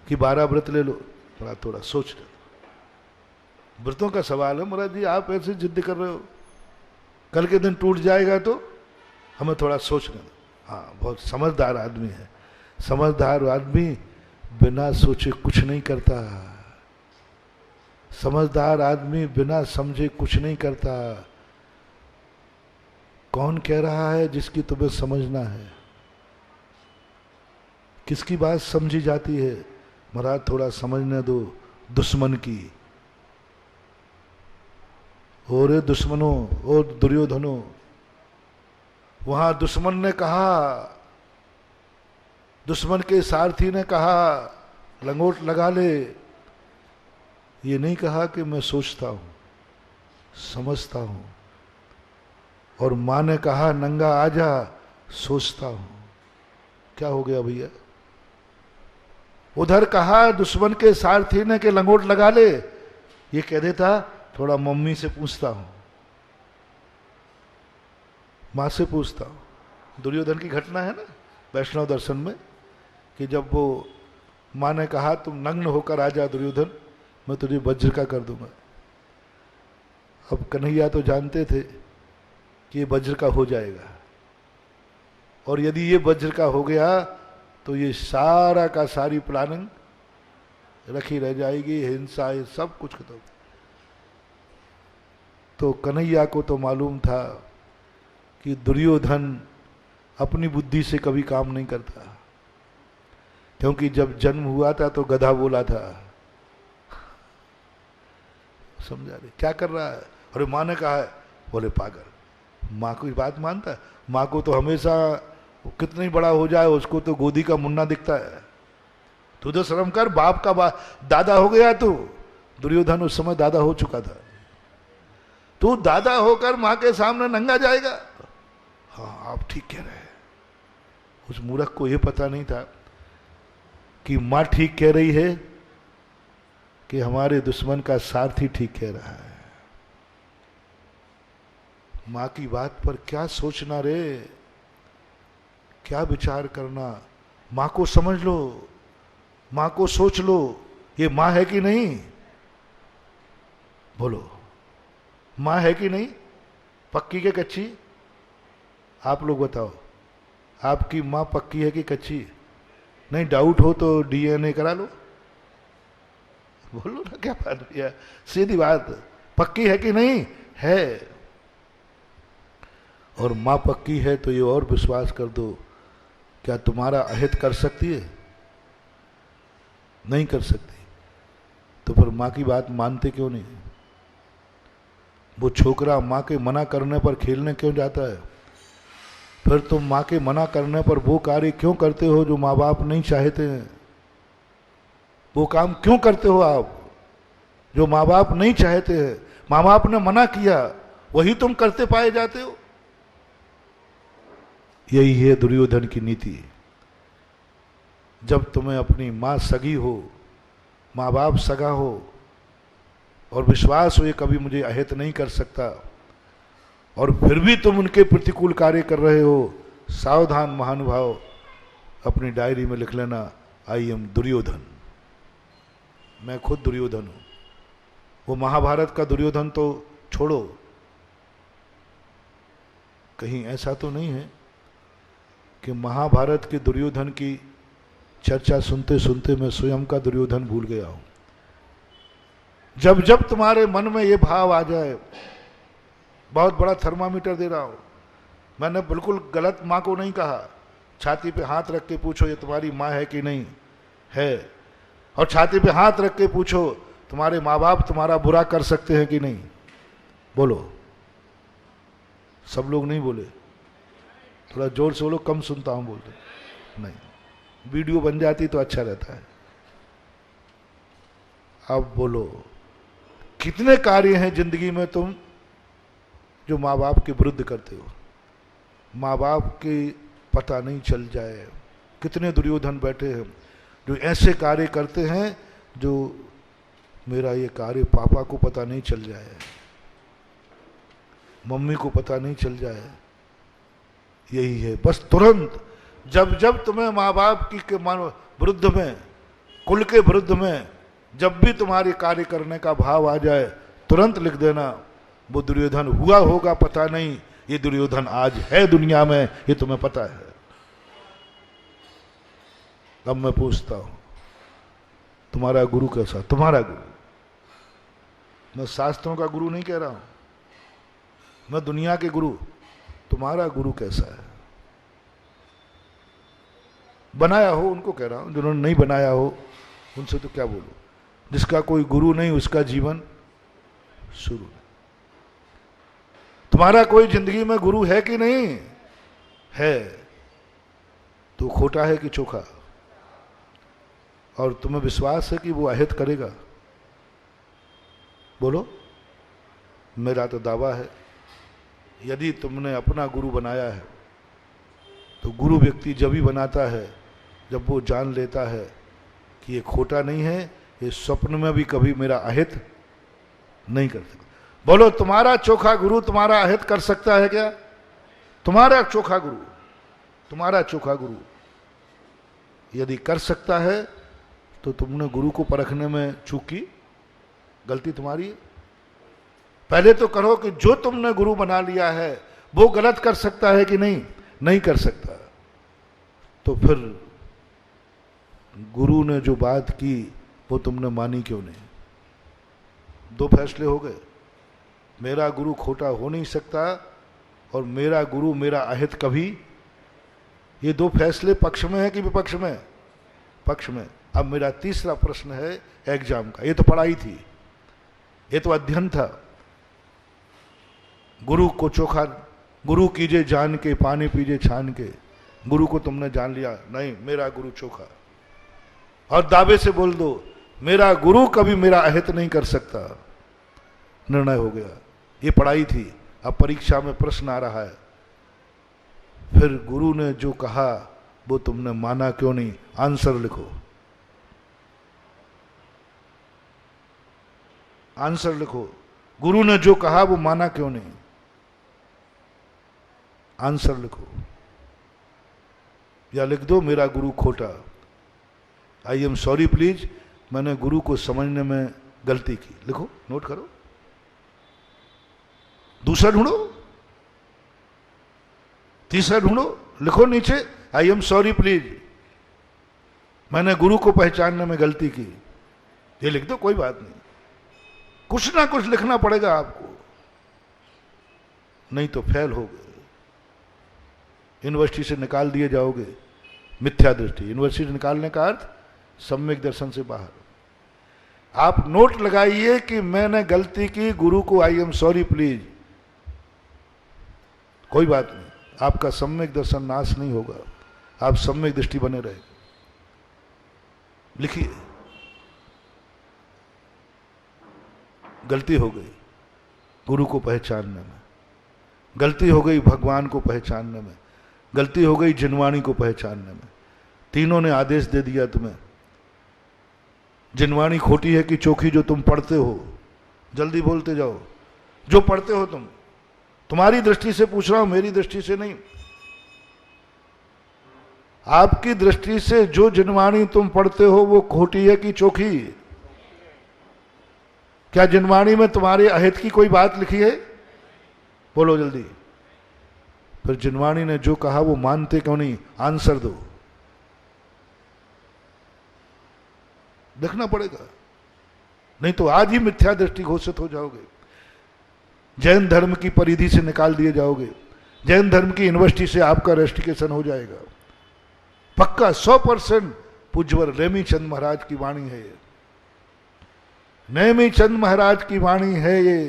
कि 12 व्रत ले लो, थोड़ा सोच लो। व्रतों का सवाल है महाराज जी, आप ऐसे जिद कर रहे हो, कल के दिन टूट जाएगा तो हमें थोड़ा सोचने दो। हाँ, बहुत समझदार आदमी है। समझदार आदमी बिना सोचे कुछ नहीं करता। समझदार आदमी बिना समझे कुछ नहीं करता। कौन कह रहा है जिसकी तुम्हें समझना है? किसकी बात समझी जाती है? महाराज थोड़ा समझने दो दुश्मन की। और दुश्मनों, ओ दुर्योधनों, वहां दुश्मन ने कहा, दुश्मन के सारथी ने कहा लंगोट लगा ले। ये नहीं कहा कि मैं सोचता हूं, समझता हूं। और मां ने कहा नंगा आजा, सोचता हूं। क्या हो गया भैया? उधर कहा दुश्मन के सारथी ने कि लंगोट लगा ले, ये कह देता थोड़ा मम्मी से पूछता हूं, मां से पूछता हूं। दुर्योधन की घटना है ना वैष्णव दर्शन में, कि जब वो मां ने कहा तुम नग्न होकर आ जा दुर्योधन, मैं तुझे वज्र का कर दूंगा। अब कन्हैया तो जानते थे कि ये वज्र का हो जाएगा, और यदि ये वज्र का हो गया तो ये सारा का सारी प्लानिंग रखी रह जाएगी, हिंसा ये सब कुछ खत्म। तो कन्हैया को तो मालूम था कि दुर्योधन अपनी बुद्धि से कभी काम नहीं करता, क्योंकि जब जन्म हुआ था तो गधा बोला था। समझा रहे क्या कर रहा है? अरे माँ ने कहा है, बोले पागल, माँ की बात मानता है? माँ को तो हमेशा कितना ही बड़ा हो जाए उसको तो गोदी का मुन्ना दिखता है। तू तो शर्म कर, बाप का दादा हो गया तू। दुर्योधन उस समय दादा हो चुका था। तू दादा होकर माँ के सामने नंगा जाएगा? हाँ आप ठीक कह रहे हैं। उस मूर्ख को यह पता नहीं था कि माँ ठीक कह रही है कि हमारे दुश्मन का सारथी ठीक कह रहा है। माँ की बात पर क्या सोचना रे, क्या विचार करना? माँ को समझ लो, माँ को सोच लो, ये माँ है कि नहीं? बोलो, माँ है कि नहीं? पक्की के कच्ची? आप लोग बताओ, आपकी माँ पक्की है कि कच्ची? नहीं डाउट हो तो डीएनए करा लो। बोलो ना, क्या बात भैया, सीधी बात, पक्की है कि नहीं? है। और माँ पक्की है तो ये और विश्वास कर दो, क्या तुम्हारा अहित कर सकती है? नहीं कर सकती, तो फिर माँ की बात मानते क्यों नहीं? वो छोकरा माँ के मना करने पर खेलने क्यों जाता है? फिर तुम माँ के मना करने पर वो कार्य क्यों करते हो जो माँ बाप नहीं चाहते हैं? वो काम क्यों करते हो आप जो माँ बाप नहीं चाहते हैं? माँ बाप ने मना किया, वही तुम करते पाए जाते हो। यही है दुर्योधन की नीति। जब तुम्हें अपनी माँ सगी हो, माँ बाप सगा हो, और विश्वास हो ये कभी मुझे अहित नहीं कर सकता, और फिर भी तुम उनके प्रतिकूल कार्य कर रहे हो, सावधान महानुभाव, अपनी डायरी में लिख लेना, आई एम दुर्योधन, मैं खुद दुर्योधन हूं। वो महाभारत का दुर्योधन तो छोड़ो, कहीं ऐसा तो नहीं है कि महाभारत के दुर्योधन की चर्चा सुनते सुनते मैं स्वयं का दुर्योधन भूल गया हूं। जब जब तुम्हारे मन में ये भाव आ जाए, बहुत बड़ा थर्मामीटर दे रहा हूं, मैंने बिल्कुल गलत माँ को नहीं कहा। छाती पे हाथ रख के पूछो ये तुम्हारी माँ है कि नहीं है, और छाती पे हाथ रख के पूछो तुम्हारे माँ बाप तुम्हारा बुरा कर सकते हैं कि नहीं? बोलो। सब लोग नहीं बोले, थोड़ा जोर से बोलो, कम सुनता हूं बोलते नहीं, वीडियो बन जाती तो अच्छा रहता है। अब बोलो, कितने कार्य हैं जिंदगी में तुम जो माँ बाप के विरुद्ध करते हो, माँ बाप के पता नहीं चल जाए। कितने दुर्योधन बैठे हैं जो ऐसे कार्य करते हैं जो मेरा ये कार्य पापा को पता नहीं चल जाए, मम्मी को पता नहीं चल जाए। यही है बस, तुरंत जब जब तुम्हें माँ बाप की के विरुद्ध में, कुल के विरुद्ध में जब भी तुम्हारे कार्य करने का भाव आ जाए, तुरंत लिख देना वो दुर्योधन हुआ होगा पता नहीं, ये दुर्योधन आज है दुनिया में, ये तुम्हें पता है। अब मैं पूछता हूं, तुम्हारा गुरु कैसा? तुम्हारा गुरु, मैं शास्त्रों का गुरु नहीं कह रहा हूं, मैं दुनिया के गुरु, तुम्हारा गुरु कैसा है? बनाया हो उनको कह रहा हूं, जिन्होंने नहीं बनाया हो उनसे तो क्या बोलूं। जिसका कोई गुरु नहीं उसका जीवन शुरू नहीं। तुम्हारा कोई जिंदगी में गुरु है कि नहीं है? तो खोटा है कि चोखा? और तुम्हें विश्वास है कि वो अहित करेगा? बोलो। मेरा तो दावा है, यदि तुमने अपना गुरु बनाया है तो गुरु व्यक्ति जब भी बनाता है जब वो जान लेता है कि ये खोटा नहीं है, ये स्वप्न में भी कभी मेरा अहित नहीं कर सकता। बोलो, तुम्हारा चोखा गुरु तुम्हारा अहित कर सकता है क्या? तुम्हारा चोखा गुरु, तुम्हारा चोखा गुरु यदि कर सकता है तो तुमने गुरु को परखने में चूक की, गलती तुम्हारी है। पहले तो करो कि जो तुमने गुरु बना लिया है वो गलत कर सकता है कि नहीं? नहीं कर सकता। तो फिर गुरु ने जो बात की वो तुमने मानी क्यों नहीं? दो फैसले हो गए, मेरा गुरु खोटा हो नहीं सकता और मेरा गुरु मेरा अहित कभी। ये दो फैसले पक्ष में है कि विपक्ष में? पक्ष में। अब मेरा तीसरा प्रश्न है एग्जाम का। ये तो पढ़ाई थी, ये तो अध्ययन था। गुरु को चोखा, गुरु कीजिए जान के, पानी पीजिए छान के। गुरु को तुमने जान लिया, नहीं मेरा गुरु चोखा, और दावे से बोल दो मेरा गुरु कभी मेरा अहित नहीं कर सकता। निर्णय हो गया। ये पढ़ाई थी। अब परीक्षा में प्रश्न आ रहा है, फिर गुरु ने जो कहा वो तुमने माना क्यों नहीं? आंसर लिखो, आंसर लिखो। गुरु ने जो कहा वो माना क्यों नहीं? आंसर लिखो, या लिख दो मेरा गुरु खोटा, आई एम सॉरी प्लीज, मैंने गुरु को समझने में गलती की। लिखो, नोट करो। दूसरा ढूंढो, तीसरा ढूंढो, लिखो नीचे आई एम सॉरी प्लीज, मैंने गुरु को पहचानने में गलती की। ये लिख दो, कोई बात नहीं। कुछ ना कुछ लिखना पड़ेगा आपको, नहीं तो फेल हो गए, यूनिवर्सिटी से निकाल दिए जाओगे। मिथ्या दृष्टि, यूनिवर्सिटी से निकालने का अर्थ सम्यक दर्शन से बाहर। आप नोट लगाइए कि मैंने गलती की, गुरु को आई एम सॉरी प्लीज, कोई बात नहीं, आपका सम्यक दर्शन नाश नहीं होगा, आप सम्यक दृष्टि बने रहे। लिखिए, गलती हो गई गुरु को पहचानने में, गलती हो गई भगवान को पहचानने में, गलती हो गई जिनवाणी को पहचानने में। तीनों ने आदेश दे दिया तुम्हें, जिनवाणी खोटी है कि चोखी जो तुम पढ़ते हो, जल्दी बोलते जाओ, जो पढ़ते हो तुम, तुम्हारी दृष्टि से पूछ रहा हूं, मेरी दृष्टि से नहीं, आपकी दृष्टि से जो जिनवाणी तुम पढ़ते हो वो खोटी है कि चोखी? क्या जिनवाणी में तुम्हारे अहित की कोई बात लिखी है? बोलो जल्दी। फिर जिनवाणी ने जो कहा वो मानते क्यों नहीं? आंसर दो, देखना पड़ेगा, नहीं तो आज ही मिथ्या दृष्टि घोषित हो जाओगे, जैन धर्म की परिधि से निकाल दिए जाओगे, जैन धर्म की यूनिवर्सिटी से आपका रजिस्ट्रेशन हो जाएगा पक्का 100%। पूज्यवर नेमी चंद महाराज की वाणी है ये, नेमी चंद महाराज की वाणी है ये,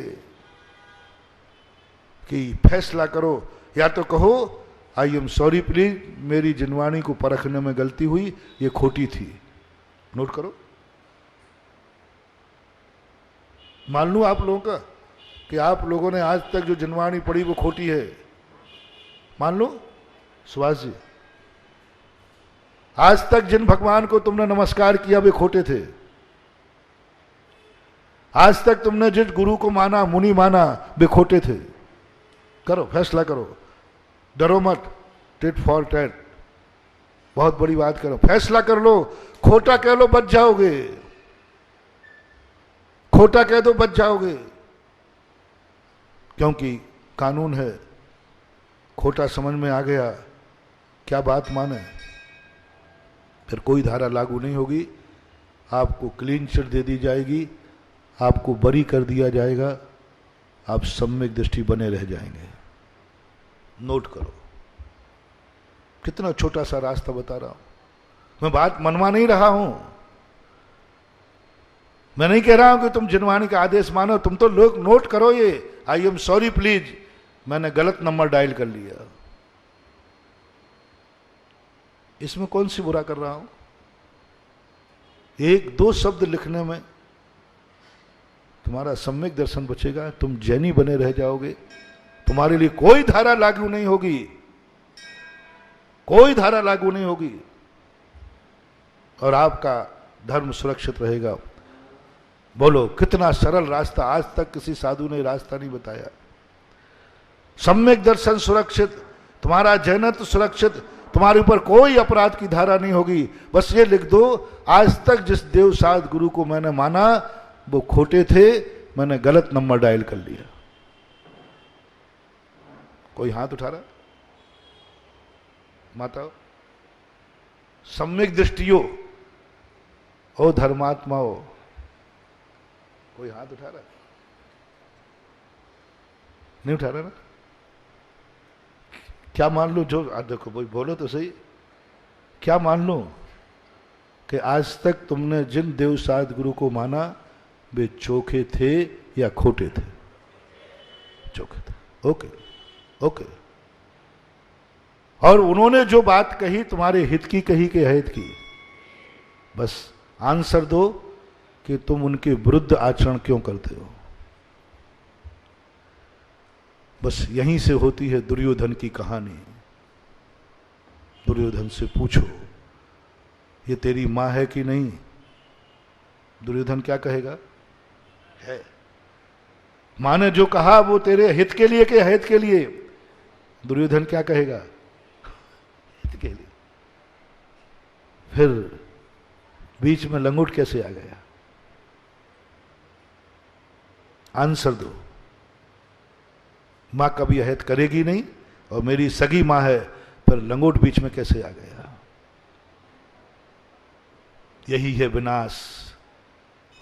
कि फैसला करो, या तो कहो आई एम सॉरी प्लीज, मेरी जिनवाणी को परखने में गलती हुई, ये खोटी थी। नोट करो, मान लूं आप लोगों का कि आप लोगों ने आज तक जो जिनवाणी पढ़ी वो खोटी है, मान लो सुभाष जी, आज तक जिन भगवान को तुमने नमस्कार किया वे खोटे थे, आज तक तुमने जिस गुरु को माना, मुनि माना, वे खोटे थे। करो, फैसला करो, डरो मत, टिट फॉर टैट, बहुत बड़ी बात करो, फैसला कर लो, खोटा कह लो बच जाओगे, खोटा कह दो बच जाओगे, क्योंकि कानून है, खोटा समझ में आ गया, क्या बात माने, फिर कोई धारा लागू नहीं होगी, आपको क्लीन चिट दे दी जाएगी, आपको बरी कर दिया जाएगा, आप सम्यक दृष्टि बने रह जाएंगे। नोट करो, कितना छोटा सा रास्ता बता रहा हूं, मैं बात मनवा नहीं रहा हूं, मैं नहीं कह रहा हूं कि तुम जिनवाणी का आदेश मानो, तुम तो लोग नोट करो ये, आई एम सॉरी प्लीज, मैंने गलत नंबर डायल कर लिया, इसमें कौन सी बुरा कर रहा हूं? एक दो शब्द लिखने में तुम्हारा सम्यक दर्शन बचेगा, तुम जैनी बने रह जाओगे, तुम्हारे लिए कोई धारा लागू नहीं होगी, कोई धारा लागू नहीं होगी, और आपका धर्म सुरक्षित रहेगा। बोलो कितना सरल रास्ता, आज तक किसी साधु ने रास्ता नहीं बताया। सम्यक दर्शन सुरक्षित, तुम्हारा जैनत्व सुरक्षित, तुम्हारे ऊपर कोई अपराध की धारा नहीं होगी। बस ये लिख दो, आज तक जिस देव साध गुरु को मैंने माना वो खोटे थे, मैंने गलत नंबर डायल कर लिया। कोई हाथ उठा रहा? माता सम्यक दृष्टियो, ओ धर्मात्माओ, कोई हाथ उठा रहा? नहीं उठा रहा ना? क्या मान लो, जो देखो भाई बोलो तो सही, क्या मान लो कि आज तक तुमने जिन देव साध गुरु को माना वे चोखे थे या खोटे थे? चोखे थे, ओके ओके। और उन्होंने जो बात कही तुम्हारे हित की कही कि हित की, बस आंसर दो कि तुम उनके विरुद्ध आचरण क्यों करते हो। बस यहीं से होती है दुर्योधन की कहानी। दुर्योधन से पूछो ये तेरी मां है कि नहीं? दुर्योधन क्या कहेगा? है। मां ने जो कहा वो तेरे हित के लिए कि हित के लिए? दुर्योधन क्या कहेगा? हित के लिए। फिर बीच में लंगोट कैसे आ गया? आंसर दो। मां कभी अहित करेगी नहीं और मेरी सगी मां है, पर लंगोट बीच में कैसे आ गया? यही है विनाश,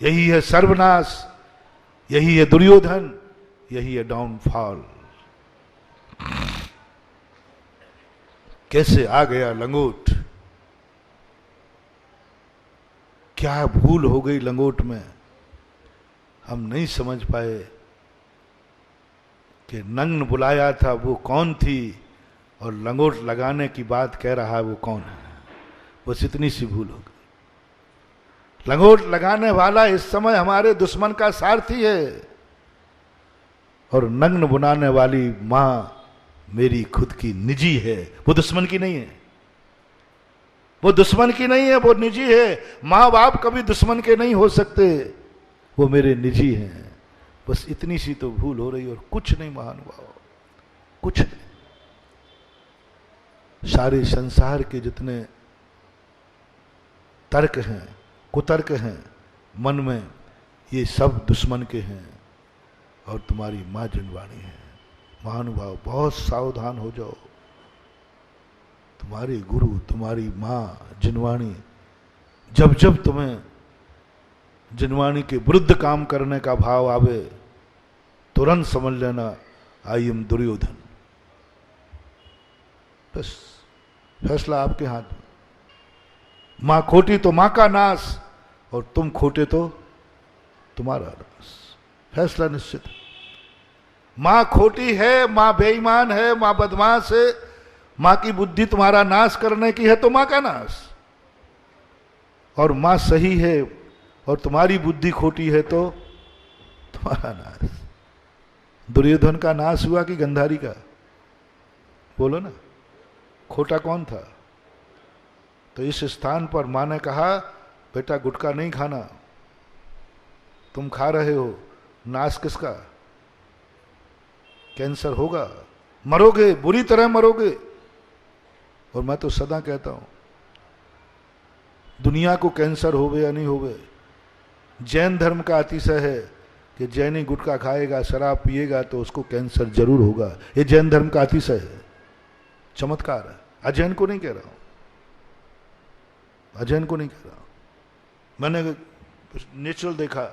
यही है सर्वनाश, यही है दुर्योधन, यही है डाउनफॉल। कैसे आ गया लंगोट? क्या भूल हो गई लंगोट में, हम नहीं समझ पाए कि नग्न बुलाया था वो कौन थी और लंगोट लगाने की बात कह रहा है वो कौन है। बस इतनी सी भूल हो गई। लंगोट लगाने वाला इस समय हमारे दुश्मन का सारथी है और नग्न बुनाने वाली मां मेरी खुद की निजी है, वो दुश्मन की नहीं है, वो दुश्मन की नहीं है, वो निजी है। मां बाप कभी दुश्मन के नहीं हो सकते, वो मेरे निजी हैं। बस इतनी सी तो भूल हो रही और कुछ नहीं महानुभाव, कुछ नहीं। सारे संसार के जितने तर्क हैं, कुतर्क हैं मन में, ये सब दुश्मन के हैं और तुम्हारी मां जिनवाणी है। महानुभाव बहुत सावधान हो जाओ। तुम्हारे गुरु, तुम्हारी मां जिनवाणी, जब जब तुम्हें जिनवाणी के विरुद्ध काम करने का भाव आवे, तुरंत समझ लेना आई एम दुर्योधन। बस फैसला आपके हाथ में। मां खोटी तो मां का नाश और तुम खोटे तो तुम्हारा नाश। फैसला निश्चित है। मां खोटी है, मां बेईमान है, मां बदमाश है, मां की बुद्धि तुम्हारा नाश करने की है तो मां का नाश, और मां सही है और तुम्हारी बुद्धि खोटी है तो तुम्हारा नाश। दुर्योधन का नाश हुआ कि गंधारी का? बोलो ना, खोटा कौन था? तो इस स्थान पर मां ने कहा बेटा गुटखा नहीं खाना, तुम खा रहे हो, नाश किसका? कैंसर होगा, मरोगे, बुरी तरह मरोगे। और मैं तो सदा कहता हूं दुनिया को कैंसर होवे या नहीं होवे, जैन धर्म का अतिशय है कि जैनी गुटखा खाएगा, शराब पिएगा तो उसको कैंसर जरूर होगा। ये जैन धर्म का अतिशय है, चमत्कार है। अजैन को नहीं कह रहा हूं, अजैन को नहीं कह रहा हूं। मैंने नेचुरल देखा,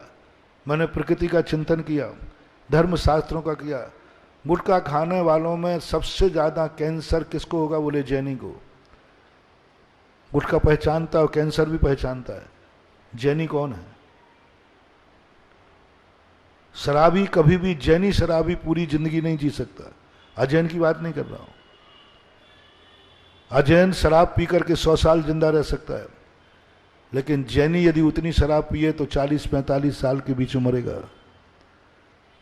मैंने प्रकृति का चिंतन किया, धर्म शास्त्रों का किया। गुटखा खाने वालों में सबसे ज्यादा कैंसर किसको होगा? बोले जैनी को। गुटखा पहचानता है और कैंसर भी पहचानता है। जैनी कौन है? शराबी कभी भी, जैनी शराबी पूरी जिंदगी नहीं जी सकता। अजैन की बात नहीं कर रहा हूं। अजैन शराब पी करके 100 साल जिंदा रह सकता है, लेकिन जैनी यदि उतनी शराब पिए तो 40-45 साल के बीच में मरेगा।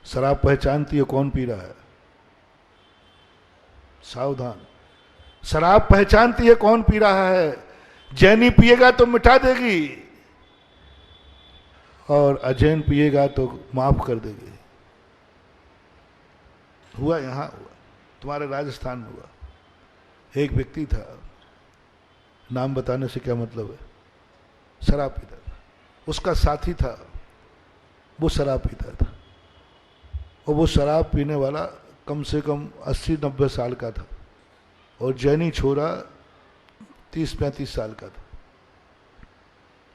शराब पहचानती है कौन पी रहा है, सावधान। शराब पहचानती है कौन पी रहा है। जैनी पिएगा तो मिटा देगी और अजैन पिएगा तो माफ कर देगी। हुआ, यहां हुआ, तुम्हारे राजस्थान में हुआ। एक व्यक्ति था, नाम बताने से क्या मतलब है, शराब पीता था। उसका साथी था, वो शराब पीता था, और वो शराब पीने वाला कम से कम 80-90 साल का था, और जैनी छोरा 30-35 साल का था।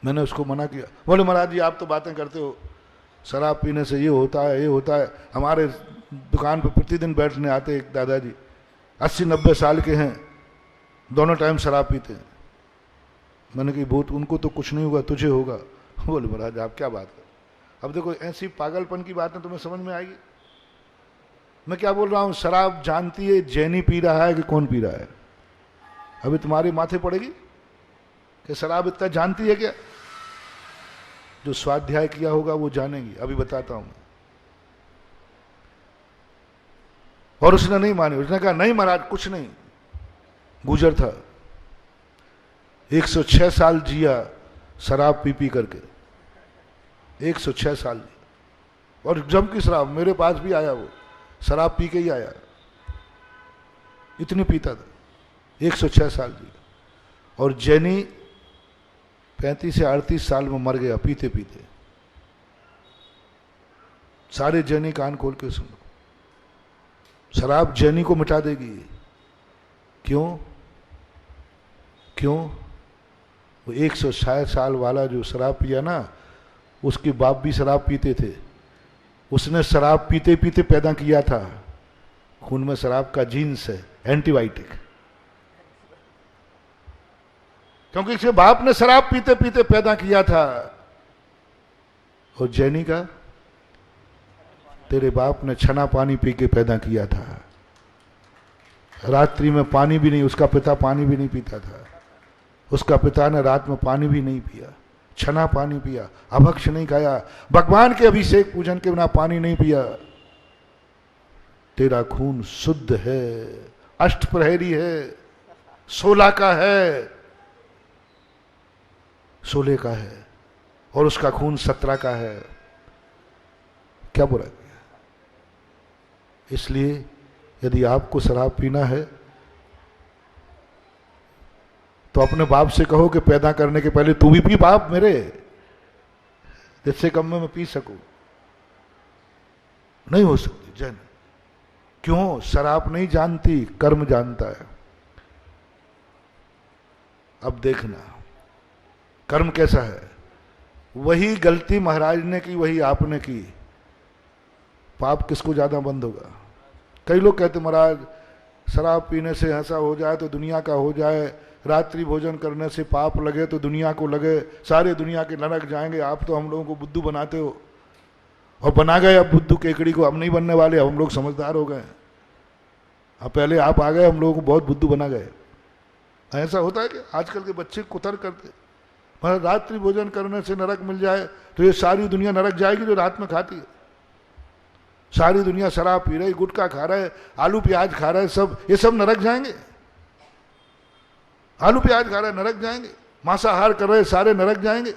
मैंने उसको मना किया। बोले महाराज जी आप तो बातें करते हो, शराब पीने से ये होता है, ये होता है। हमारे दुकान पर प्रतिदिन बैठने आते एक दादाजी, 80-90 साल के हैं, दोनों टाइम शराब पीते हैं। मैंने कही बहुत, उनको तो कुछ नहीं होगा, तुझे होगा। बोले महाराज आप क्या बात कर। अब देखो ऐसी पागलपन की बातें तुम्हें समझ में आएगी। मैं क्या बोल रहा हूं, शराब जानती है जैनी पी रहा है कि कौन पी रहा है? अभी तुम्हारे माथे पड़ेगी कि शराब इतना जानती है क्या? जो स्वाध्याय किया होगा वो जानेगी। अभी बताता हूं। और उसने नहीं मानी, उसने कहा नहीं महाराज कुछ नहीं। गुजर था, 106 साल जिया शराब पी पी करके, 106 साल। और जम की शराब, मेरे पास भी आया, वो शराब पी के ही आया, इतनी पीता था, 106 साल जी। और जैनी 35 से 38 साल में मर गया पीते पीते। सारे जैनी कान खोल के सुनो, शराब जैनी को मिटा देगी। क्यों? क्यों? वो 106 साल वाला जो शराब पिया ना, उसके बाप भी शराब पीते थे। उसने शराब पीते पीते पैदा किया था। खून में शराब का जीन्स है, एंटीबायोटिक। क्योंकि इसके बाप ने शराब पीते पीते पैदा किया था। और जैनी का, तेरे बाप ने छना पानी पी के पैदा किया था। रात्रि में पानी भी नहीं, उसका पिता पानी भी नहीं पीता था। उसका पिता ने रात में पानी भी नहीं पिया, छना पानी पिया, अभक्ष नहीं खाया, भगवान के अभिषेक पूजन के बिना पानी नहीं पिया। तेरा खून शुद्ध है, अष्टप्रहरी है, 16 का है, 16 का है, और उसका खून 17 का है। क्या बुरा किया? इसलिए यदि आपको शराब पीना है तो अपने बाप से कहो कि पैदा करने के पहले तू भी पी बाप मेरे, जिससे कम में मैं पी सकूं। नहीं हो सकती जन। क्यों? शराब नहीं जानती, कर्म जानता है। अब देखना कर्म कैसा है। वही गलती महाराज ने की, वही आपने की, पाप किसको ज्यादा बंद होगा? कई लोग कहते महाराज शराब पीने से ऐसा हो जाए तो दुनिया का हो जाए, रात्रि भोजन करने से पाप लगे तो दुनिया को लगे, सारे दुनिया के नरक जाएंगे। आप तो हम लोगों को बुद्धू बनाते हो, और बना गए अब बुद्धू केकड़ी को। हम नहीं बनने वाले, हम लोग समझदार हो गए। अब पहले आप आ गए, हम लोगों को बहुत बुद्धू बना गए। ऐसा होता है कि आजकल के बच्चे कुतर करते, मतलब रात्रि भोजन करने से नरक मिल जाए तो ये सारी दुनिया नरक जाएगी जो रात में खाती है। सारी दुनिया शराब पी रही, गुटखा खा रहे, आलू प्याज खा रहे, सब ये सब नरक जाएंगे। आलू प्याज खा रहे नरक जाएंगे, मांसाहार कर रहे सारे नरक जाएंगे।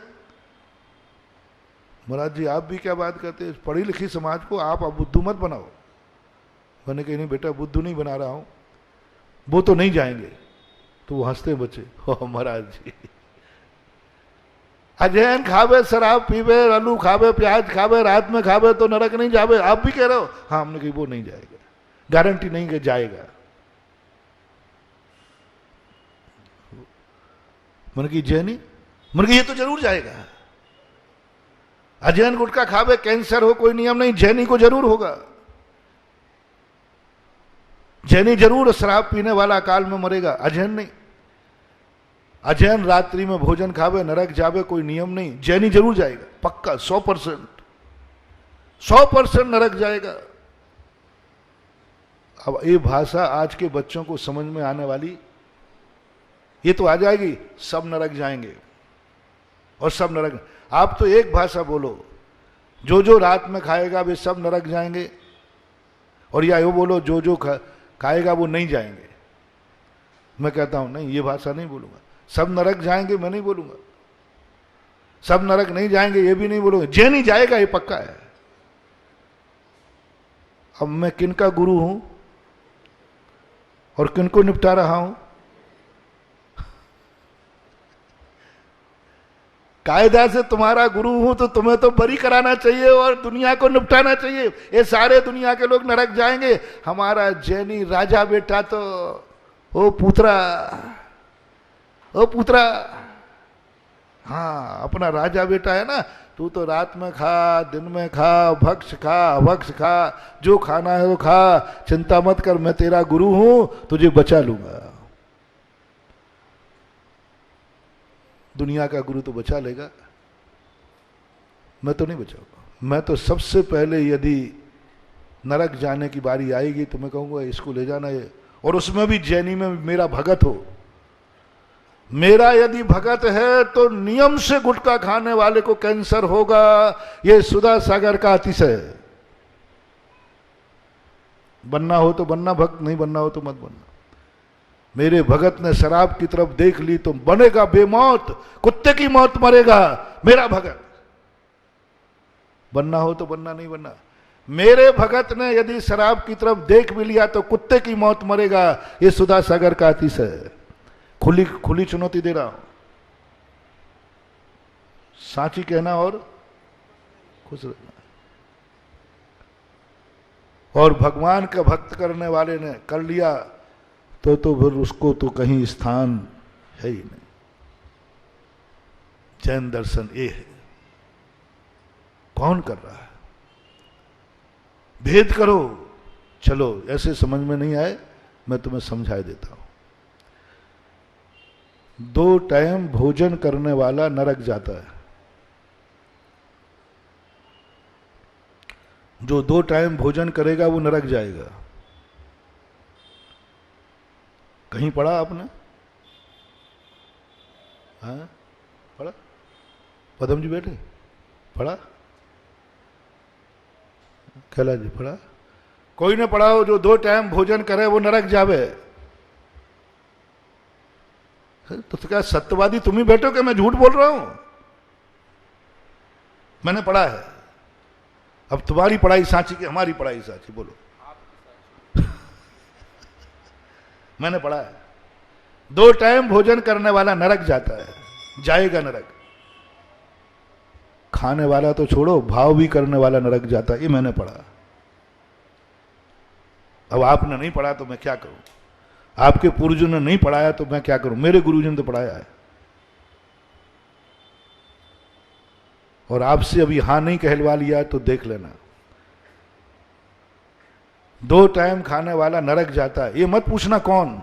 महाराज जी आप भी क्या बात करते हैं? पढ़ी लिखी समाज को आप अब बुद्धू मत बनाओ। मैंने कहा नहीं बेटा बुद्धू नहीं बना रहा हूं, वो तो नहीं जाएंगे। तो वो हंसते बच्चे, हो महाराज जी अजैन खावे, शराब पीवे, आलू खावे, प्याज खावे, रात में खावे तो नरक नहीं जावे। आप भी कह रहे हो? हाँ, हमने कही वो नहीं जाएगा, गारंटी नहीं कि जाएगा। मैंने की जैनी, मैंने कहा ये तो जरूर जाएगा। अजैन गुटखा खावे, कैंसर हो, कोई नियम नहीं, जैनी को जरूर होगा। जैनी जरूर शराब पीने वाला काल में मरेगा, अजैन नहीं। अजैन रात्रि में भोजन खावे नरक जावे, कोई नियम नहीं। जैनी जरूर जाएगा, पक्का 100%, 100% नरक जाएगा। अब ये भाषा आज के बच्चों को समझ में आने वाली, ये तो आ जाएगी, सब नरक जाएंगे और सब नरक। आप तो एक भाषा बोलो, जो जो रात में खाएगा वे सब नरक जाएंगे, और या यो बोलो जो जो खाएगा वो नहीं जाएंगे। मैं कहता हूं नहीं, ये भाषा नहीं बोलूंगा। सब नरक जाएंगे मैं नहीं बोलूंगा, सब नरक नहीं जाएंगे ये भी नहीं बोलूंगा। जैनी जाएगा ये पक्का है। अब मैं किनका गुरु हूं और किनको निपटा रहा हूं? कायदा से तुम्हारा गुरु हूं तो तुम्हें तो बरी कराना चाहिए और दुनिया को निपटाना चाहिए। ये सारे दुनिया के लोग नरक जाएंगे, हमारा जैनी राजा बेटा तो ओ पुत्रा, ओ पुत्रा, हाँ अपना राजा बेटा है ना, तू तो रात में खा, दिन में खा, भक्ष खा, अभक्ष खा, जो खाना है वो खा, चिंता मत कर, मैं तेरा गुरु हूं, तुझे बचा लूंगा। दुनिया का गुरु तो बचा लेगा, मैं तो नहीं बचाऊंगा। मैं तो सबसे पहले यदि नरक जाने की बारी आएगी तो मैं कहूंगा इसको ले जाना है, और उसमें भी जैनी में मेरा भगत हो। मेरा यदि भगत है तो नियम से गुटखा खाने वाले को कैंसर होगा, ये सुधा सागर का अतिशय है। बनना हो तो बनना भक्त, नहीं बनना हो तो मत बनना। मेरे भगत ने शराब की तरफ देख ली तो बनेगा बेमौत, कुत्ते की मौत मरेगा मेरा भगत। बनना हो तो बनना, नहीं बनना। मेरे भगत ने यदि शराब की तरफ देख भी लिया तो कुत्ते की मौत मरेगा, ये सुधा सागर का अतिशय है। खुली खुली चुनौती दे रहा हूं, साची कहना और खुश रहना। और भगवान का भक्त करने वाले ने कर लिया तो फिर उसको तो कहीं स्थान है ही नहीं। जैन दर्शन ये है। कौन कर रहा है? भेद करो। चलो ऐसे समझ में नहीं आए, मैं तुम्हें समझा देता हूं। 2 टाइम भोजन करने वाला नरक जाता है। जो 2 टाइम भोजन करेगा वो नरक जाएगा। कहीं पढ़ा आपने? हाँ पढ़ा? पदम जी बैठे पढ़ा? कैलाश जी पढ़ा? कोई ने पढ़ा हो? जो 2 टाइम भोजन करे वो नरक जावे। तो क्या सत्यवादी तुम ही बैठो कि मैं झूठ बोल रहा हूं? मैंने पढ़ा है। अब तुम्हारी पढ़ाई साची कि हमारी पढ़ाई साची? बोलो। मैंने पढ़ा है 2 टाइम भोजन करने वाला नरक जाता है, जाएगा नरक। खाने वाला तो छोड़ो, भाव भी करने वाला नरक जाता है, ये मैंने पढ़ा। अब आपने नहीं पढ़ा तो मैं क्या करूं? आपके पूर्वजों ने नहीं पढ़ाया तो मैं क्या करूं? मेरे गुरुजी ने तो पढ़ाया है। और आपसे अभी हां नहीं कहलवा लिया तो देख लेना। 2 टाइम खाने वाला नरक जाता है। ये मत पूछना कौन।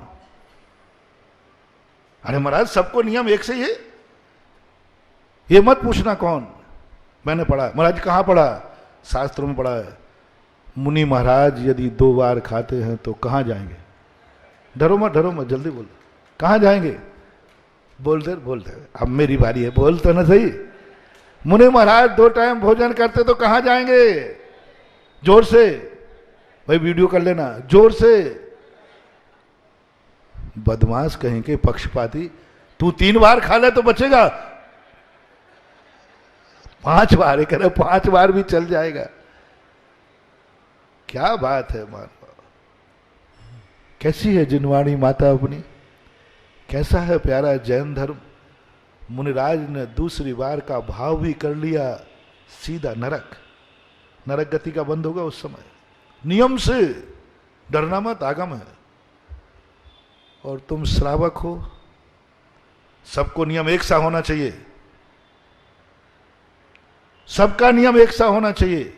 अरे महाराज सबको नियम एक से ही है, ये मत पूछना कौन। मैंने पढ़ा। महाराज कहां पढ़ा? शास्त्रों में पढ़ा है। मुनि महाराज यदि 2 बार खाते हैं तो कहां जाएंगे? डरो मत जल्दी बोल। कहां जाएंगे? बोलते अब मेरी बारी है, बोल तो ना सही। मुनि महाराज 2 टाइम भोजन करते तो कहां जाएंगे? जोर से भाई, वीडियो कर लेना जोर से। बदमाश कहीं के, पक्षपाती। तू 3 बार खा ले तो बचेगा, 5 बार करे, 5 बार भी चल जाएगा। क्या बात है मानो। कैसी है जिनवाणी माता अपनी, कैसा है प्यारा जैन धर्म। मुनिराज ने दूसरी बार का भाव भी कर लिया, सीधा नरक। नरक गति का बंद होगा उस समय। नियम से डरना मत, आगम है। और तुम श्रावक हो, सबको नियम एक सा होना चाहिए, सबका नियम एक सा होना चाहिए।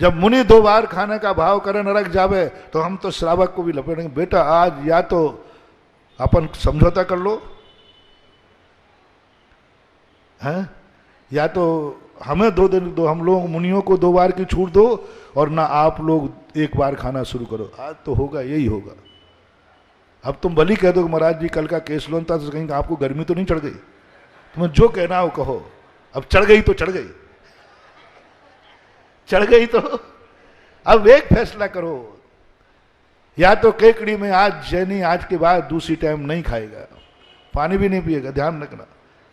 जब मुनि 2 बार खाने का भाव करे नरक जावे, तो हम तो श्रावक को भी लपेटेंगे। बेटा आज या तो अपन समझौता कर लो, हैं, या तो हमें 2 दिन दो, हम लोग मुनियों को 2 बार की छूट दो, और ना आप लोग 1 बार खाना शुरू करो। आज तो होगा, यही होगा। अब तुम भली कह दो कि महाराज जी कल का केस लोन था, तो कहीं आपको गर्मी तो नहीं चढ़ गई? तुम्हें जो कहना हो कहो। अब चढ़ गई तो चढ़ गई, चढ़ गई तो अब एक फैसला करो। या तो केकड़ी में आज जैनी आज के बाद दूसरी टाइम नहीं खाएगा, पानी भी नहीं पिएगा। ध्यान रखना,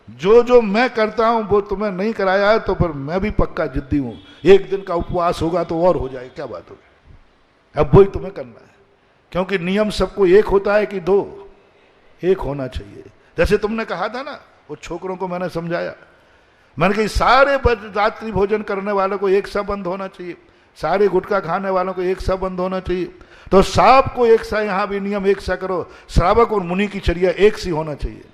जो मैं करता हूं वो तुम्हें नहीं कराया है, तो फिर मैं भी पक्का जिद्दी हूं। 1 दिन का उपवास होगा तो और हो जाएगा, क्या बात होगी। अब वही तुम्हें करना है, क्योंकि नियम सबको एक होता है कि 2? एक होना चाहिए। जैसे तुमने कहा था ना, वो छोकरों को मैंने समझाया, मैंने कहा सारे रात्रि भोजन करने वालों को एक सा बंद होना चाहिए, सारे गुटखा खाने वालों को एक सा बंद होना चाहिए। तो सबको एक सा, यहां भी नियम एक सा करो। श्रावक और मुनि की चर्या एक सी होना चाहिए।